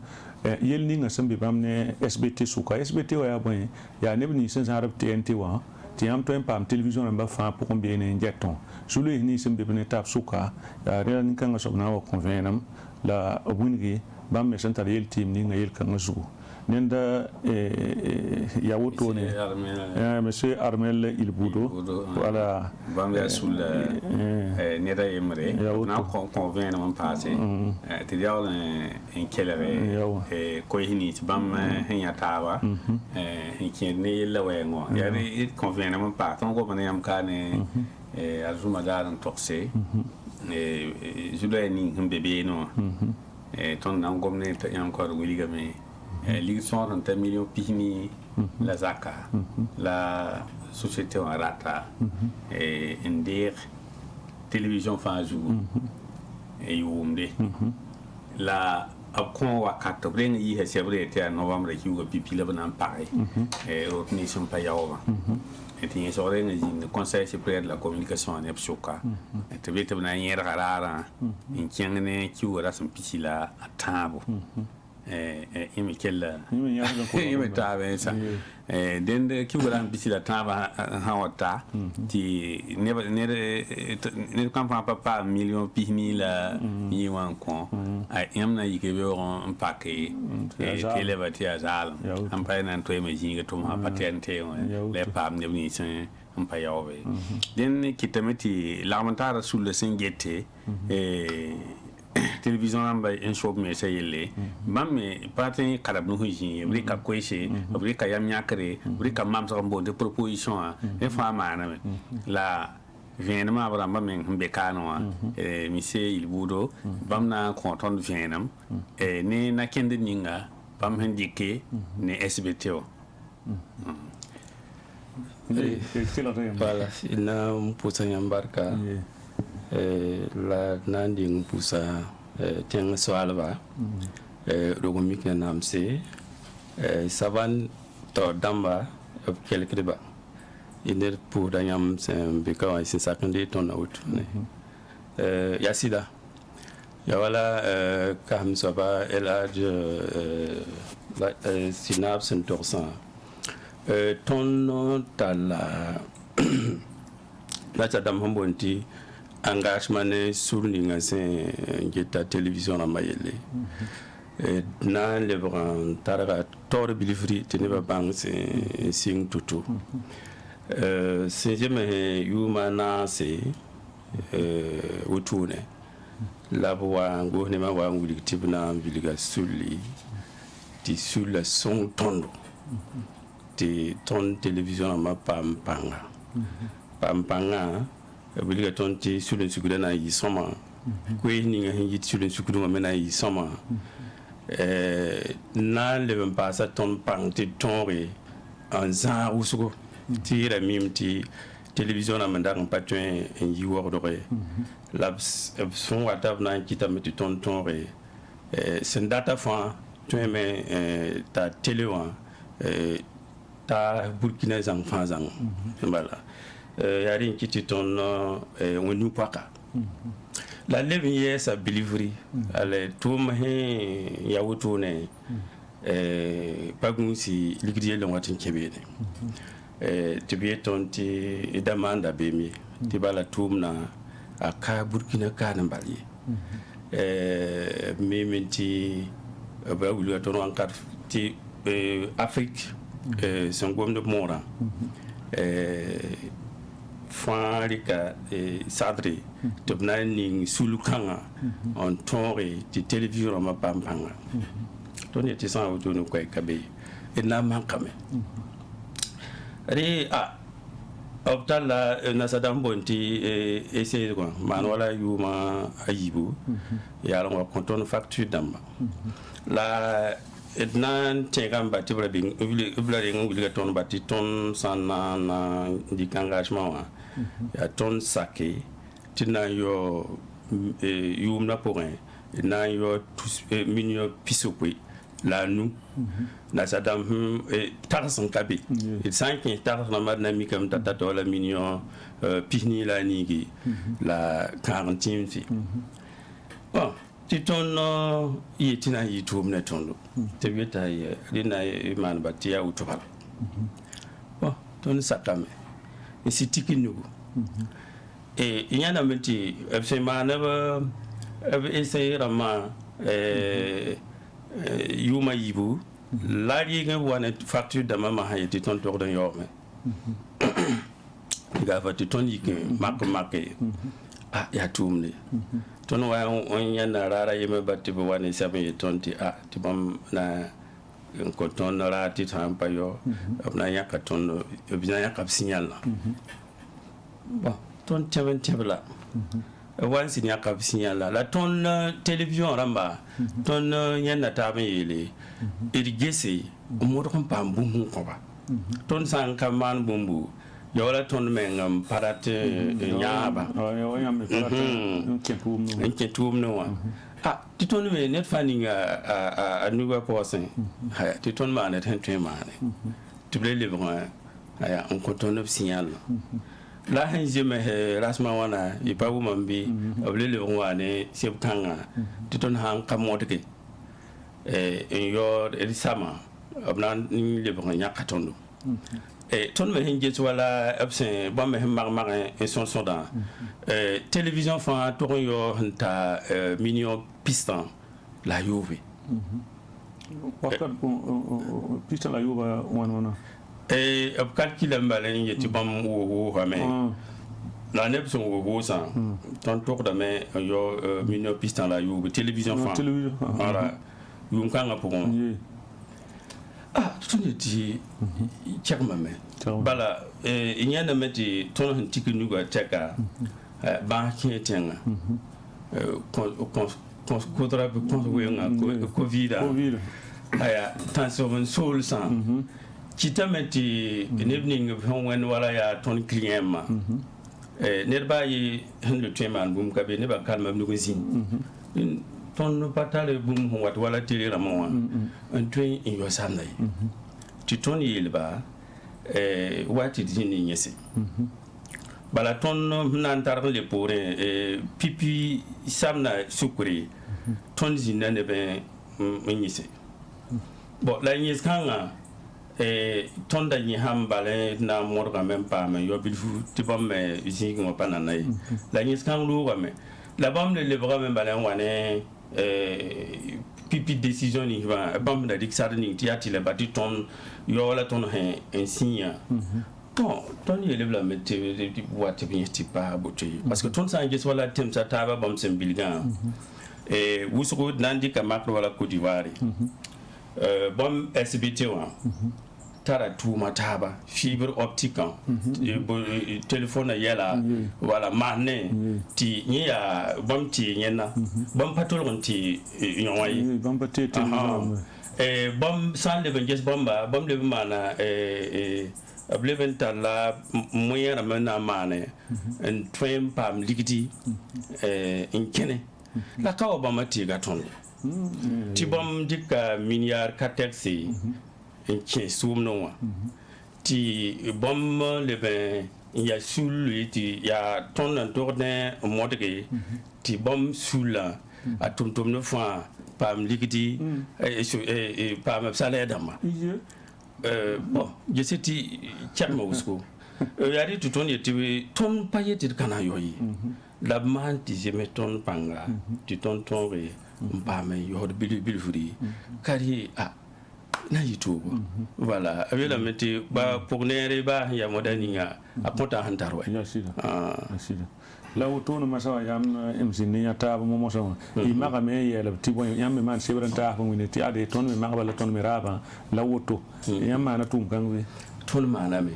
Speaker 2: yel ni nga sambe bamne SBT suka SBT wa ya bon ya ne ni sen arab TNT wa ti am to pam television am ba fa pour combien ne jeton sulu ni sembe bene tap suka ya re ni kanga so na wa convenam la wingi bam me sentar yel team ni nga yel kanga su nenda ya woto ne monsieur Armel Ilbudo voilà
Speaker 3: bam ya sul ne da emre na convenam am passé ti dial en kelere ko hini ti bam hen ya tawa hen ken ne la wengo ya ri convenam am pa ton ko bana yam ka ne azuma daran toxe julo ni bébé no ton na gomne yam ko wiliga me ligue 130 millions pihni la zaka la société en rata ndir télévision fazu yumde la akon wakata bren yi he sebre te novembre ki wo pipi la ban pareil rotni son pa yawa et so renga jin conseil supérieur de la communication en epsoka et bete na yera rara in kiangne ki wora son pisila atabo imi kella imi tabe sa den de ki wala bisila taba hawata ti ne kan pa million pihmila yi wan ko ay yamna yike be on paquet tele bati azal am pa nan to me jinga to ma patente le pam ne ni sen am pa yawe den kitameti lamantara sulle singete télévision amba en shop me sayele mamme patin karab no hujin bri ka kwese bri ka yam nyakre bri ka mam sa bonde proposition e fama na la viennement bramba men be kanwa monsieur il budo bamna content vienam ne na kende ninga bam handike ne SBTO
Speaker 4: voilà ina mpusa nyambarka la nanding pusa teng swalba rogomik na namse savan to damba quelque ba iner pour danyam sem bika wa sin sakande ton out yasida ya wala kam soba elage synapse torsan ton tala la tadam hombonti engagement ne surni nga sen ngeta télévision na mayele na le bran taraga tor bilifri teneba bang se sing tutu se jeme yuma na se utune labwa ngo ne ma wa nguli tibna biliga sulli ti sulla son tondo ti ton télévision ma pampanga biliga ton ti sulun sugura na yi soma ko ni nga hin yit sulun sugura ma na yi soma na le passa ton pang ti tonre en za usugo ti la mim ti télévision na manda kan patuen en yi wo do re labs son wata na kita met ton tonre sen data fa tu me ta télé wa ta burkina zang fa zang voilà yari kiti ton wonu paka la levin yes a delivery ale tum he ya wuto ne pagun si ligriye le watin kebene tibiye ton ti demanda be mi ti bala tum na aka burkina kana bali minti ba wulu ton wankar ti Afrique son gom de mora Farika Sadri tobna ning sulukanga on tonre ti télévision ma pampanga to ne ti san wuto no kwai kabe ina mankame ri optala na sadam bonti essayer quoi man wala yuma ayibu ya la konton facture damba la ednan tegamba tibra bing ubla ngul ton bati ton sana na di engagement wa ya ton sake tina yo yumna pourrin na yo minyo pisokwe la nu na sadam tarsan kabe et 5 tarsan na madna mi kam tata to la minyo pihni la nigi la 40 fi bon ti ton yetina yitum na tondo te beta ye rina man batia utubal bon ton sakame isi tikinugo inyana menti absolument never essayer rama yuma yibu la yinga wana facture de mama hayeti ton tordon yorme ga fati ton yike makke ya tumne ton wa on yana rara yeme batti bo wani sabe tonti ti bam na ko ton rati tampa yo na yaka ton bien yaka signal bon ton teven tebla wan sin yaka signal la ton télévision ramba ton yana tabe yele irigese mo do pam bumbu ko ba ton san kaman bumbu yola ton mengam parate nyaba
Speaker 2: yo yam parate
Speaker 4: ketum no wa ti ton me net fanning a nuba posen ha ti ton ma net hen mane tu ble le bon aya on konton of signal la hen je me rasma wana e pa bu mambi ble le bon wane seb kanga ti ton han kamotke en yor elisama abnan ni le bon yakatondo ton me hinje wala absen bon me mar en son soda télévision fa toron yo nta minion piston la Juve
Speaker 2: wakati piston la Juve wana
Speaker 4: ab calcul mbalen yeti bam wo hame la nepson wo sa ton tok da me yo minion piston la Juve télévision fa voilà yum kanga pour tout dit tchakma me bala il y a na meti ton hantiki nuga teka ba kietenga kontra wenga covid aya tension sol san kitameti nebning wen wala ya ton client ma nerba yi hande teman bum kabe ne ba kalma nugo zin ton patale bum wat wala tele la mo un train in yo sanay ti ton yelba wati dini nyese bala ton nan tar le pore pipi samna sukuri ton zinna ne be nyese bon la nyes kanga ton da nyi hambale na morga même pas mais yo bilfu ti bom me zingo pananay la nyes kang lu ga me la bam le bras même balen wane pipi décision ni va bam da dik sarni ti atile bati ton yo la ton un signe bon ton yele la mette di boîte bien ti pas boté parce que ton sangue soit tem sa taba bam sem bilgan wusugo nandi ka makro wala Côte d'Ivoire bam SBT wa tara tout mataba fibre optique téléphone yela wala mané ti nya bam ti nyena bam patol ti nyawai
Speaker 2: bam paté
Speaker 4: bam san le benjes bomba bam le mana ableventa la moyen ramena mané en train pam ligidi in kene la kawa bam ti gaton ti bam dika miniar katexi en tien soumno ti bom le ben ya sul ti ya ton tourne modre ti bom sula a tum no fa pam ligidi et pam salaire dama bon je sais ti tchama usko ya ri tout on yeti ton payeti kana yoyi la man ti je meton panga ti ton re pam yo bil furi kari na yitugo voilà avec la météo ba pour nere ba ya modaniga aponta hantarwa
Speaker 2: la autono masawa yam emsini ya taba mo mosawa i maga me ya la tibo yam me man sebran ta fa ngini ti ade ton me maga la ton me raba la woto yam mana tum kangwe
Speaker 4: ton mana me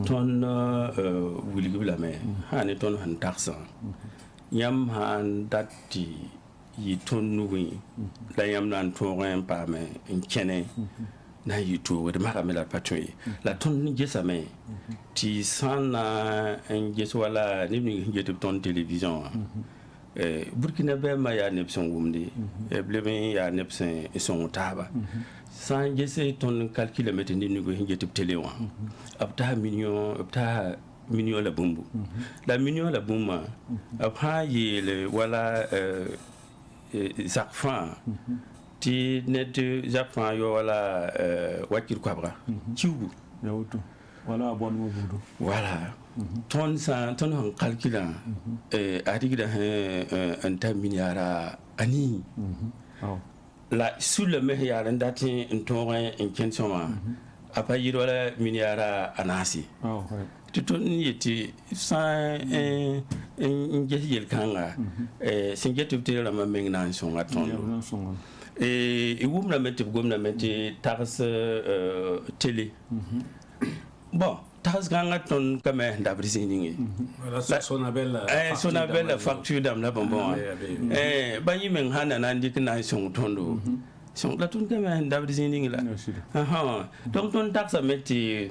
Speaker 4: ton wuli gibla me hani ton han taksa yam han datti yi ton nuwi la yam nan ton ren pa me en kene na YouTube de mara mela patouille la ton gesa me ti sana en geso wala ni ngete ton télévision Burkina be ma ya nepson wumdi e blebe ya nepsen e son taba san gese ton calcul mete ni ngo ngete télé wa abta million la bumbu la million la bumma apa yele wala zakfan ti net japon yo wala wakir kwabra ciubu
Speaker 2: yawto wala bon mo budu
Speaker 4: voilà ton on calcula adigda un ta miniara ani la sur le meilleur ndati ntoren en kensoma apa yiro la miniara anasi tuton yeti sa en jehil kanga singetu tele ma mengna son atondo et wum la mette gomna mette tax télé bon tax ganga ton comme d'abrisini
Speaker 3: voilà son appelle
Speaker 4: facture dam la bon ba yimen hana nan dik na son tondo son la ton comme d'abrisini la donc ton tax mette et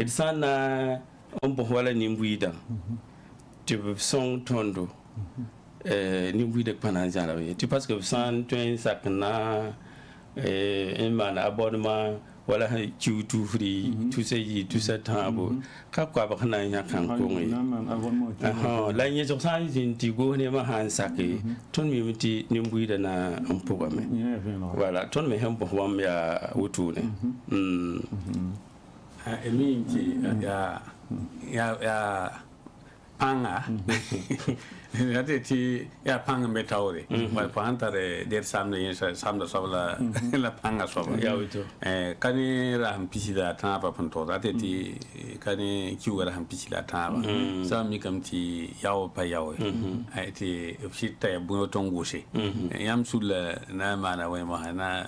Speaker 4: sana on peut wala ni mbuida tu son tondo ni buide pananja la tu parce que sans tu sakna un man abonnement wala kiu tu fri tu se yi tu sa tabo ka kwa ba kana nya kan ko ngi la nye so sa yin ti go ne ma han sake ton mi miti ni mbui da na ampo me voilà ton me hem bo wam ya wutu ne
Speaker 3: emi ya panga ti ya panga metawre ma panta der samne yin samda sobla la panga sobla
Speaker 4: ya wuto
Speaker 3: kani ram pisida ta pa punto ti kani kiwa ram pisida ta ba sam mi kam ti yawo pa yawo ti fita ya buno tongushe yam sula na mana we ma na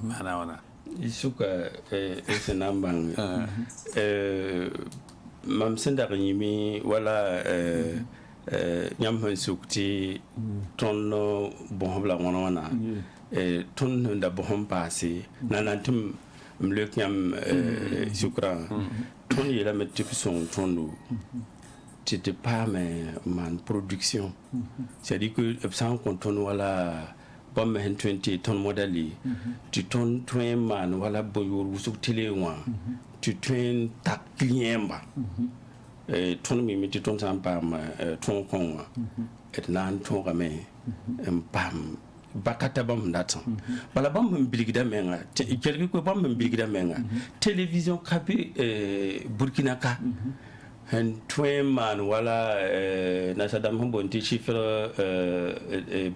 Speaker 3: mana wana
Speaker 4: isuka ese nambang mam senda nyimi wala nyam han sukti tonno bon bla wana ton da bon passé nanantum mlek nyam sukra ton yela metti son tonno c'était pas man production c'est-à-dire que sans qu'on wala bom 20 ton modali tu ton train man wala boyor wusuk tele wa tu train ta cliemba ton mi ti ton sampa ma ton kon wa et nan ton game pam bakata bam datan bala bam bilgida menga quelque ko bam bilgida menga télévision kapi Burkina ka un train man wala na sadam bonti chiffre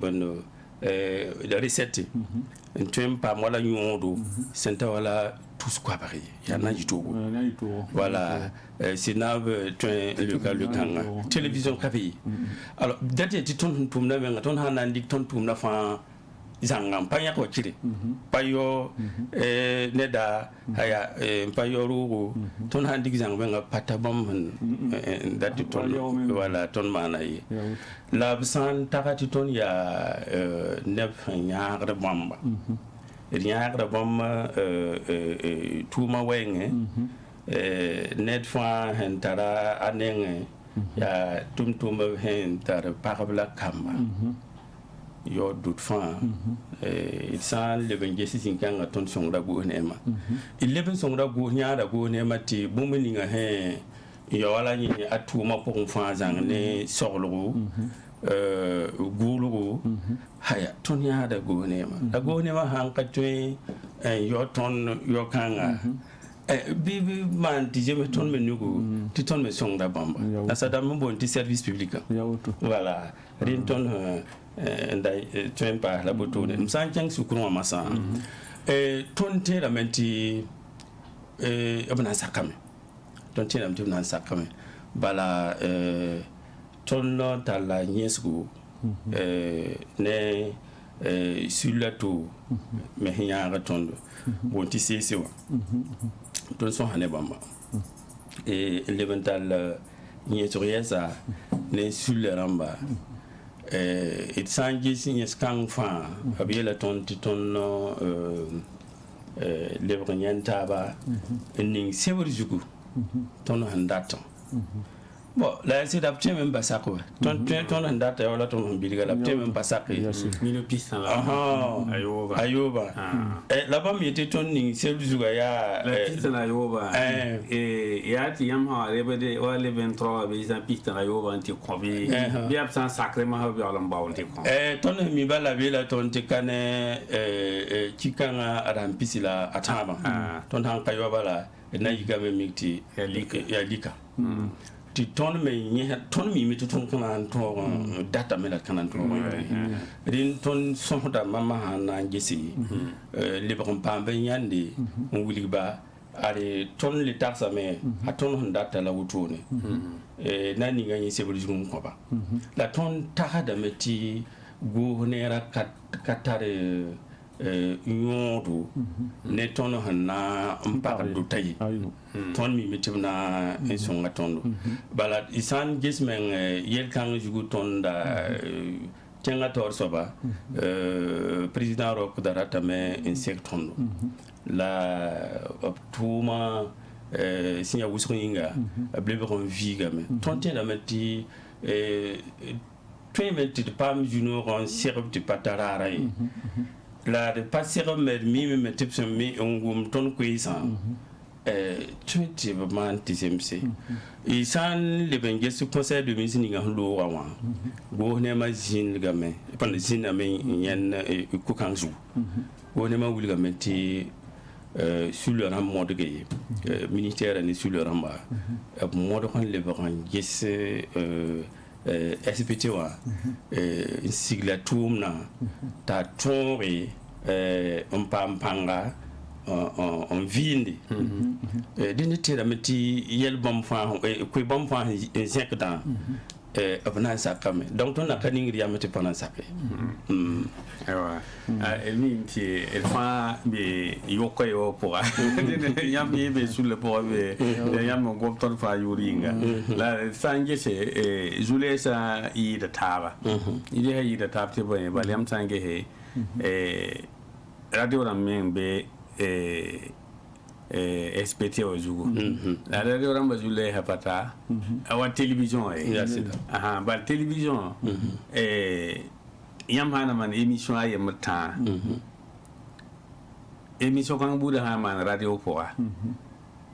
Speaker 4: bon la recette un train pas wala nyondo senta wala tous quoi pareil yana yitogo voilà c'est nave train le kanga télévision kapi alors date ti ton tumna menga ton hanandi ton tumna fa zangam panya ko chiri payo neda haya payo rugo ton handi zang benga patabam dati ton wala ton manay labsan takati ton ya nef nyaagre bomba nyaagre bomba tuma wenge net fa hentara anenge ya tumtuma hentara parabla kamba yo dut fa il san le benjesi sinkanga ton songra go nema il leben songra go nyaada go nema ti bumuninga he yo wala ni atuma ko fa zang ne sorlo gulugo haya ton nyaada go nema hanka twe yo ton yo kanga bibi man ti jeme ton menugo ti ton me songra bamba asada mo ti service public voilà rinton ndai twempa la botone msanchang sukuru masa tonte la menti abana sakame tonte la menti abana sakame bala tonno tala nyesgu ne sur la tour me hiya tondo bonti sesewa ton son hane bamba levental nyesuriesa ne sur le ramba it sangi signes kang fa abiyela ton no lebre nyantaba ning sewr jugu ton handata bon la c'est d'apte même basako ton handata wala ton biliga l'apte même basako
Speaker 3: mino pistan la
Speaker 4: ayoba la bam yete ton ning sewr jugu ya
Speaker 3: pistan ayoba ya ti yam ha rebede wala 23 be isa pistan ayoba anti kobi bi absan sacrement ha bi alam bawon ti ko
Speaker 4: ton mi bala bela ton te kane kikanga adam pisila atama ton han kayo bala na yiga me mikti ya lika ti ton me nye ton mi mi ton kana to data me la kana to rin ton sonda mama hana ngesi le bon pambe nyande on wuliba are ton le taxa me aton hon data la wutone nani ngani sebulum ko ba la ton taxa da meti go nera katare yondo ne ton hana mpaka dutai ton mi mitimna songa tondo bala isan gismen yel kan jugu tonda tenga tor soba président rok darata me insectondo la tuma sinya wusunga blebe kon viga me tonte la meti twementi de pam junior on serbe de patarara la de passer mi tips mi on ton kuisan tu vas man TCMC et sans le bengue ce conseil de ministre ni ngalo wa go ne ma jin game pan jin ame yen ku kanju go ne ma wul game ti sur le rang mode militaire ni sur le rang ba mode kan le ban yes SPT wa sigla tumna ta tori on pampanga on vindi dini tira meti yel bam fa ko bam fa 5 ans abna sakame donc on a kaning riamete pendant saké
Speaker 3: ewa elmi ti el fa be yoko yo pour yam be sur le pour be yam go ton fa yuringa la sange se zule sa i da taba ile ha i da tab te bo ba yam sange he radio ram men be SPT au Zugu. La radio ramba zule hapata awa télévision aha ba télévision yam hana man émission ay mata émission kan buda ha man radio poa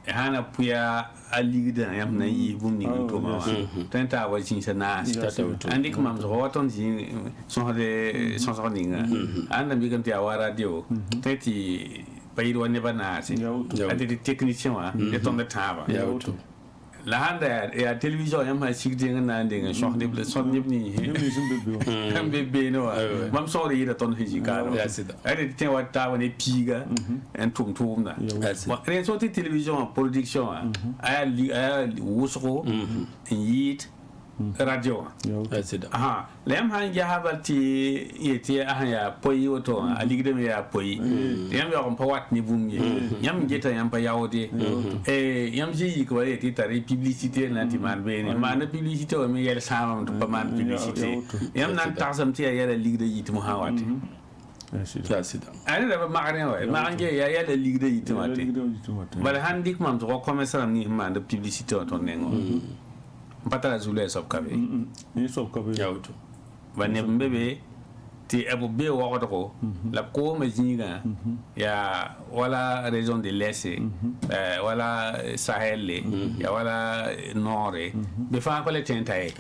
Speaker 3: hana puya aligda yam na yi bumni to ma tenta wa cin sana andi kuma zo waton ji son ninga anda mi kan ti awa radio teti pays de Nebana, c'est des techniciens de ton de table. La hand et la télévision, il y a un signé un ding, son ni bébé, no, même sorry, il a ton physical. Elle était what town et piga, and tum. Rien sur tes télévisions en production, à Wousro, Yit. Radio aha lem han jahabati yeti ahya poyi oto aligde me ya poyi yam ya ko pawat ni bumye yam jeta yam pa yawde yam ji ko yeti tari publicité nanti man be ni man publicité o me yel sama to man publicité yam nan taxam ti ya ligde yiti mo hawati ana da magare wa magange ya la ligde yiti mate bal handik mam to commerce ni man de publicité o to nengo patala zule sop kabe
Speaker 2: ni sop kabe
Speaker 3: yawto bane mbebe ti abu be wagoto la ko ma jinga ya wala raison de laisser wala sahel ya wala nord be fa ko le tentaye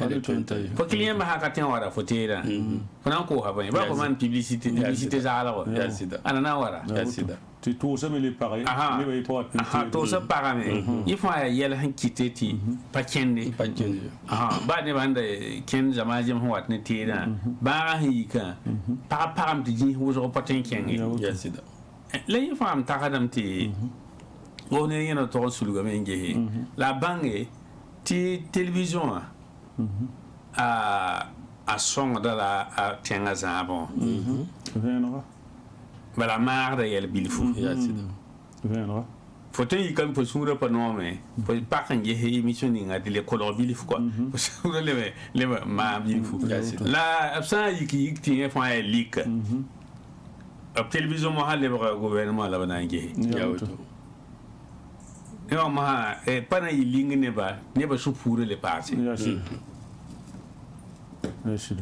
Speaker 3: ko client ma haka ten wara fotera fana ko ha ba ko man publicité za ala ana na wara
Speaker 2: tu tout ça mais les pareil les pas
Speaker 3: tout ça pareil il faut yel han kiteti pa kende ba ne banda ken zamajim wat ne tira ba hika pa pam ti ji wo so patin ken
Speaker 4: yasida
Speaker 3: le fam takadam ti woni yeno to suluga men gehe la bange ti télévision a song da la tenga zabon bala marre yel bilfu faut y quand pour soura pas non mais pour pas quand il y a émission ni ngati le color bilfu quoi soura le ma bilfu la absent yi ti fa lik a télévision mo halle ba gouvernement la bana ngi yawto yo ma pas na yi ling ne ba su pour le parti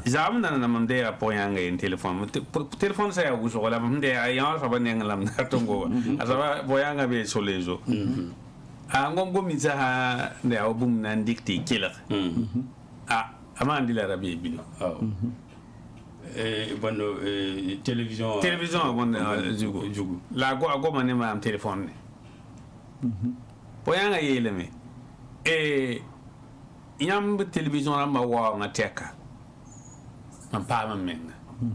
Speaker 3: Zaman na namde a poyanga en téléphone sa ya uso la mde ya sa ba nenga lam na tongo asaba poyanga be solezo a ngom mi za ha ne album na dikti killer amandi la rabi bilo
Speaker 4: bando télévision
Speaker 3: bon jugo la go ma ne ma am téléphone poyanga yele me yam télévision ma wa na teka am pa ma men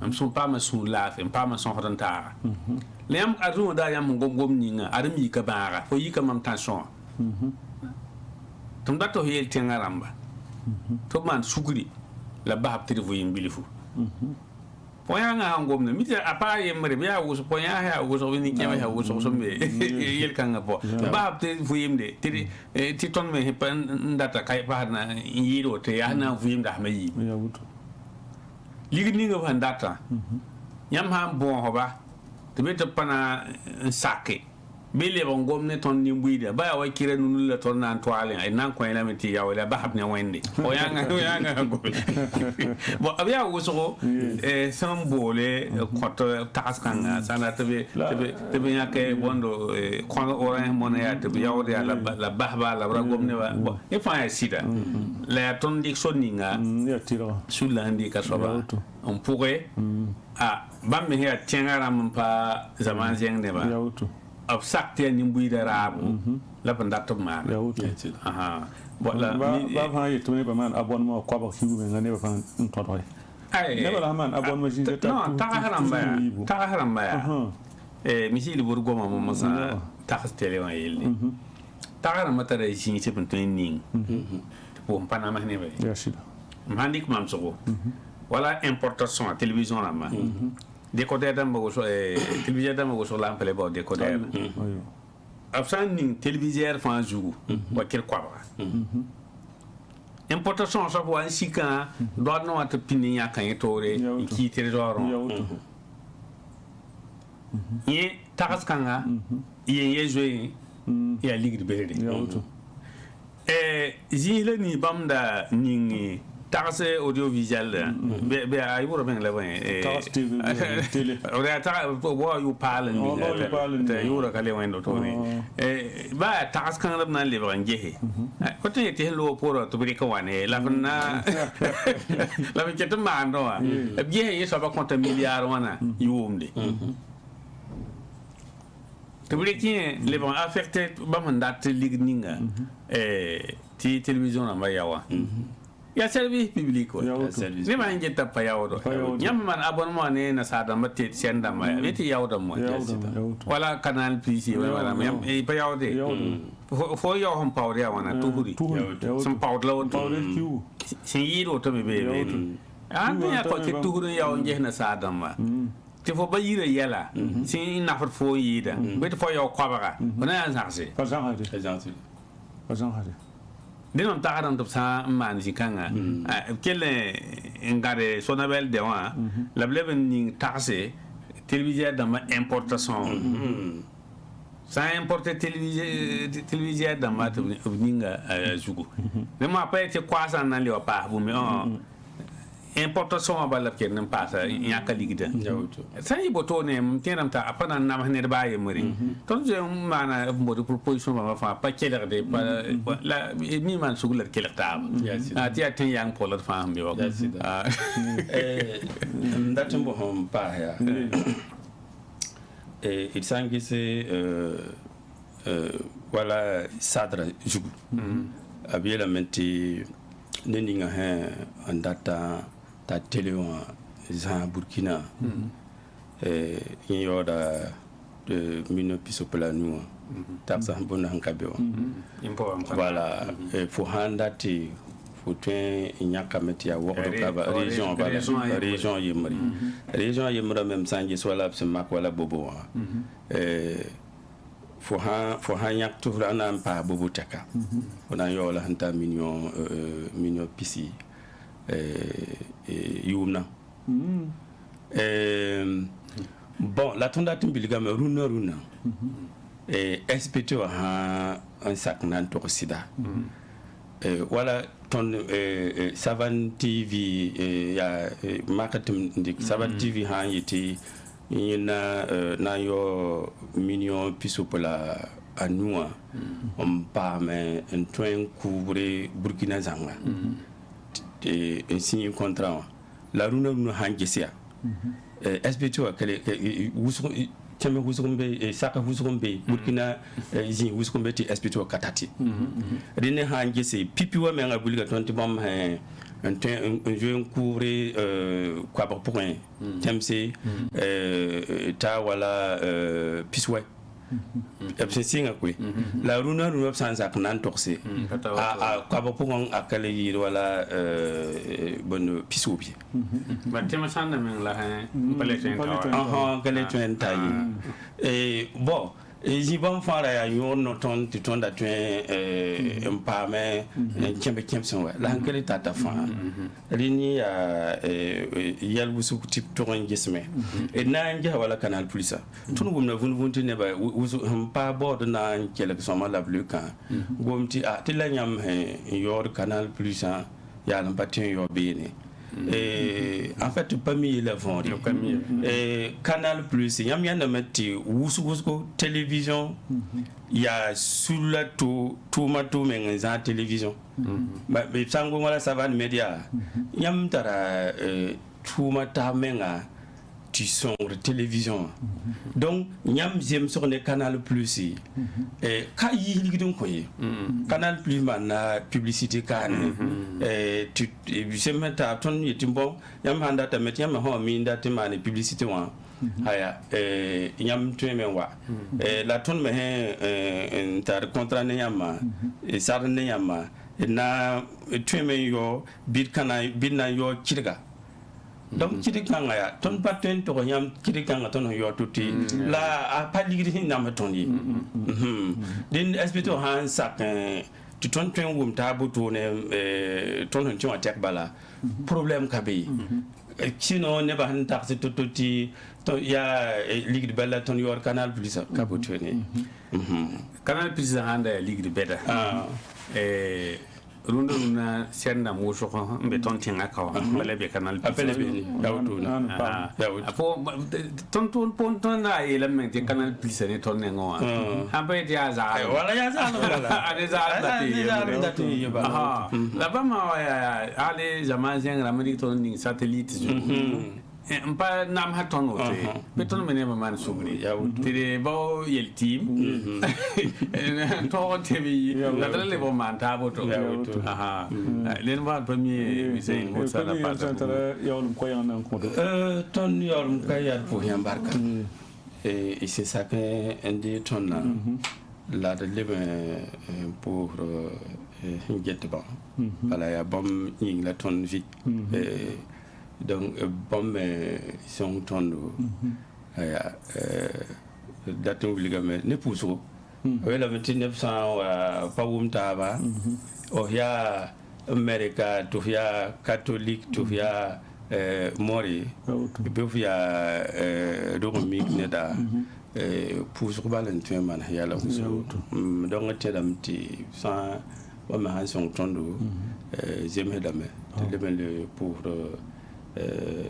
Speaker 3: am sun pa ma sun laaf am pa ma son hodanta lem azu da yam gom ninga adam yi ka bara fo yi ka mam tension tum da to yel tengaramba to man sugri la bahab télévision bilifu poyanga ngom na mita apa yemre biya wo so poya ha wo so ni kema ha wo so me yel kanga po bahab télévision de ti ton me hepan ndata kay pa na yiro te ya na vuyim da ma yi ligni nga van data yam ha bon hoba te beta pana sake bele bon gomne ton ni buida ba wa kire nunu la ton nan toile ay nan ko ela meti ya wala ba habne wende o yanga go bo abia woso sambole koto taskanga sana tebe yake bondo ko oran mona ya tebe ya wala la bahba la gomne ba bo e fa sida la ton dik soninga
Speaker 2: ya tiro
Speaker 3: sulandi ka soba on pourrait bam me ya tiengara pa zaman jeng ne ba of sakte ni buida rabu la pandato ma aha wala
Speaker 2: ba ha yitu ne ba man abon mo ko ba hibu me ngane ba fan toto
Speaker 3: ay
Speaker 2: ne ba man abon mo jinje
Speaker 3: ta no ta haram ba misi li burgo mo masa ta tele wa yeli ta haram mata da jinje se punto ning po pana ma ne ba
Speaker 2: ya shida
Speaker 3: mandik mam so wala importation à télévision là ma décodeur dama go so téléviseur dama go so lampe le bo décodeur afsan ning téléviseur fa jour wa quel quoi importation so bo ansika do no at pini ya kan etore ki trésor ye takas kanga ye jouer ya ligue berde zile ni bamda ning taxe audiovisuel be ay wuro ben la ben
Speaker 2: taxe télé
Speaker 3: ora ta bo yu parle ni te yuro kale wendo to ni ba taxe kan la nan le ban jehe ko te te lo poro to bi ko wane la na la bi keto mando wa jehe yeso ba konta milliard wana yumde to bi ki le ban affecté ba man dat ligninga ti télévision na ba yawa ya service public ko ne ma ngi tappa yawdo nyam man abonnement ne na sada matte senda ma meti yawdo mo wala canal pc wala yam e pa yawde fo yo hom pawde wana tuhuri sam pawdlo sin yido to be an ya ko ke tuhuri yaw nge na sada ma te fo ba yira yela sin na fo yida bet fo yo kwabara ona an sarse
Speaker 2: pas
Speaker 3: denon taran to sa man jikanga kele ngare sonabel de wa la bleben ni taxe téléviseur dans ma importation ça importer téléviseur dans ma ninga jugo mais moi pas été quoi ça na le pas vous mais importation ba la ke nan pasa nyaka ligida sai boto ne tenam ta apana na ma ne ba ye muri ton je mana mo de proposition ma fa pa kele de pa la mi man sugular kele ta ti atin yang polar fa ambi wa
Speaker 4: ndatin bo hom pa ya il sangi se wala sadra jugu abiela menti neninga ha andata ta télé wa za Burkina yoda de mino piso planu taxa bona hankabe voilà fo handati fo tuen nyaka metia wokdo kaba région yemri région yemra même sangi swala absma wala bobo fo ha nyak to na pa bobo taka ona yola hanta mignon pisi yumna bon la tonda timbiliga me runa SPT ha un sac nan to sida wala ton Savan TV ya marketing dik Savan TV ha yiti na yo mignon piso pour la anua on pas mais un train couvrir Burkina Zanga et signé contrat la runa hangesia SPT wa kale chame husumbe saka husumbe Burkina zi husumbe ti SPT wa katati rene hangese pipi wa menga buliga tonti bam un jeu couvrir quoi pour point temse ta wala piswe singa kwe la runa sansa nan toxé a kwa pour akale yi wala bon pisubi
Speaker 3: ba tema sanda men la ha paletin
Speaker 4: gale tuen tayi bon y bon fara ya yon no ton ti ton da tuen empame kembe kemson wa la hankali tata fa rini ya yal wusu tip to ngisme e na ngi wala canal plus tun gum na vun vunti ne ba wusu pa board na kele so ma la bleu kan gum ti a ti la nyam yor canal plus ya lam patin yo bene en fait pas mis la vente Canal Plus yam yana metti wusu télévision il y a sous la tout matou men za télévision ba be sango wala savane media yam tara tout mata menga tu son de télévision donc yam jem sur le Canal Plus et ka yi ligidon ko yi Canal Plus man publicité kan tu jem ta ton yitimbo yam handa ta met yam ho mi ndati man publicité wa haya yam tu men wa la ton me tar contrat ne yama e sar ne yama na tu men yo bid na yo kirga donc kiri kanga ya ton paten to yam kiri kanga ton yo tuti la a pas ligri na matoni din espito han sak tu ton twen wum ta buto ne ton hon tiwa tek bala problème kabe kino ne ba han taxi tuti to ya ligri bella ton yor Canal Plus ka buto ne
Speaker 3: Canal Plus handa ligri beda rundo na serna muso ko be ton tinga ka wala be Canal Plus
Speaker 4: appelle be dawtu na
Speaker 3: apo ton na element de Canal Plus ne ton ngo ambe dia za
Speaker 4: wala ya za wala
Speaker 3: ade za dati ba la ba ma ya ale zaman zen ramadi ton ning satellite mpa nam haton wote beton mene man sugri tede bo yel team to tv la dale bo man ta boto aha len ba premier misay mo sala pa
Speaker 2: yolum ko yan nan ko
Speaker 4: ton yolum kayat pour yambarka et c'est ça que indi ton la de libre pour get ba ala ya bom ying la ton vite donc bon son tondo datin obligamé ne pousso la 2900 wa pawum taba o ya America to ya catholique to ya mori be ya romik ne da pousso balantin man ya la pousso donc tedam ti sans wa ma son tondo j'aime dame le pour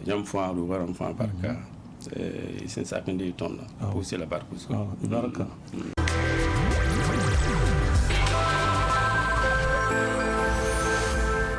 Speaker 4: yam fois lu waram fa barka c'est ça qu'on dit ton là pousser la barque
Speaker 2: barka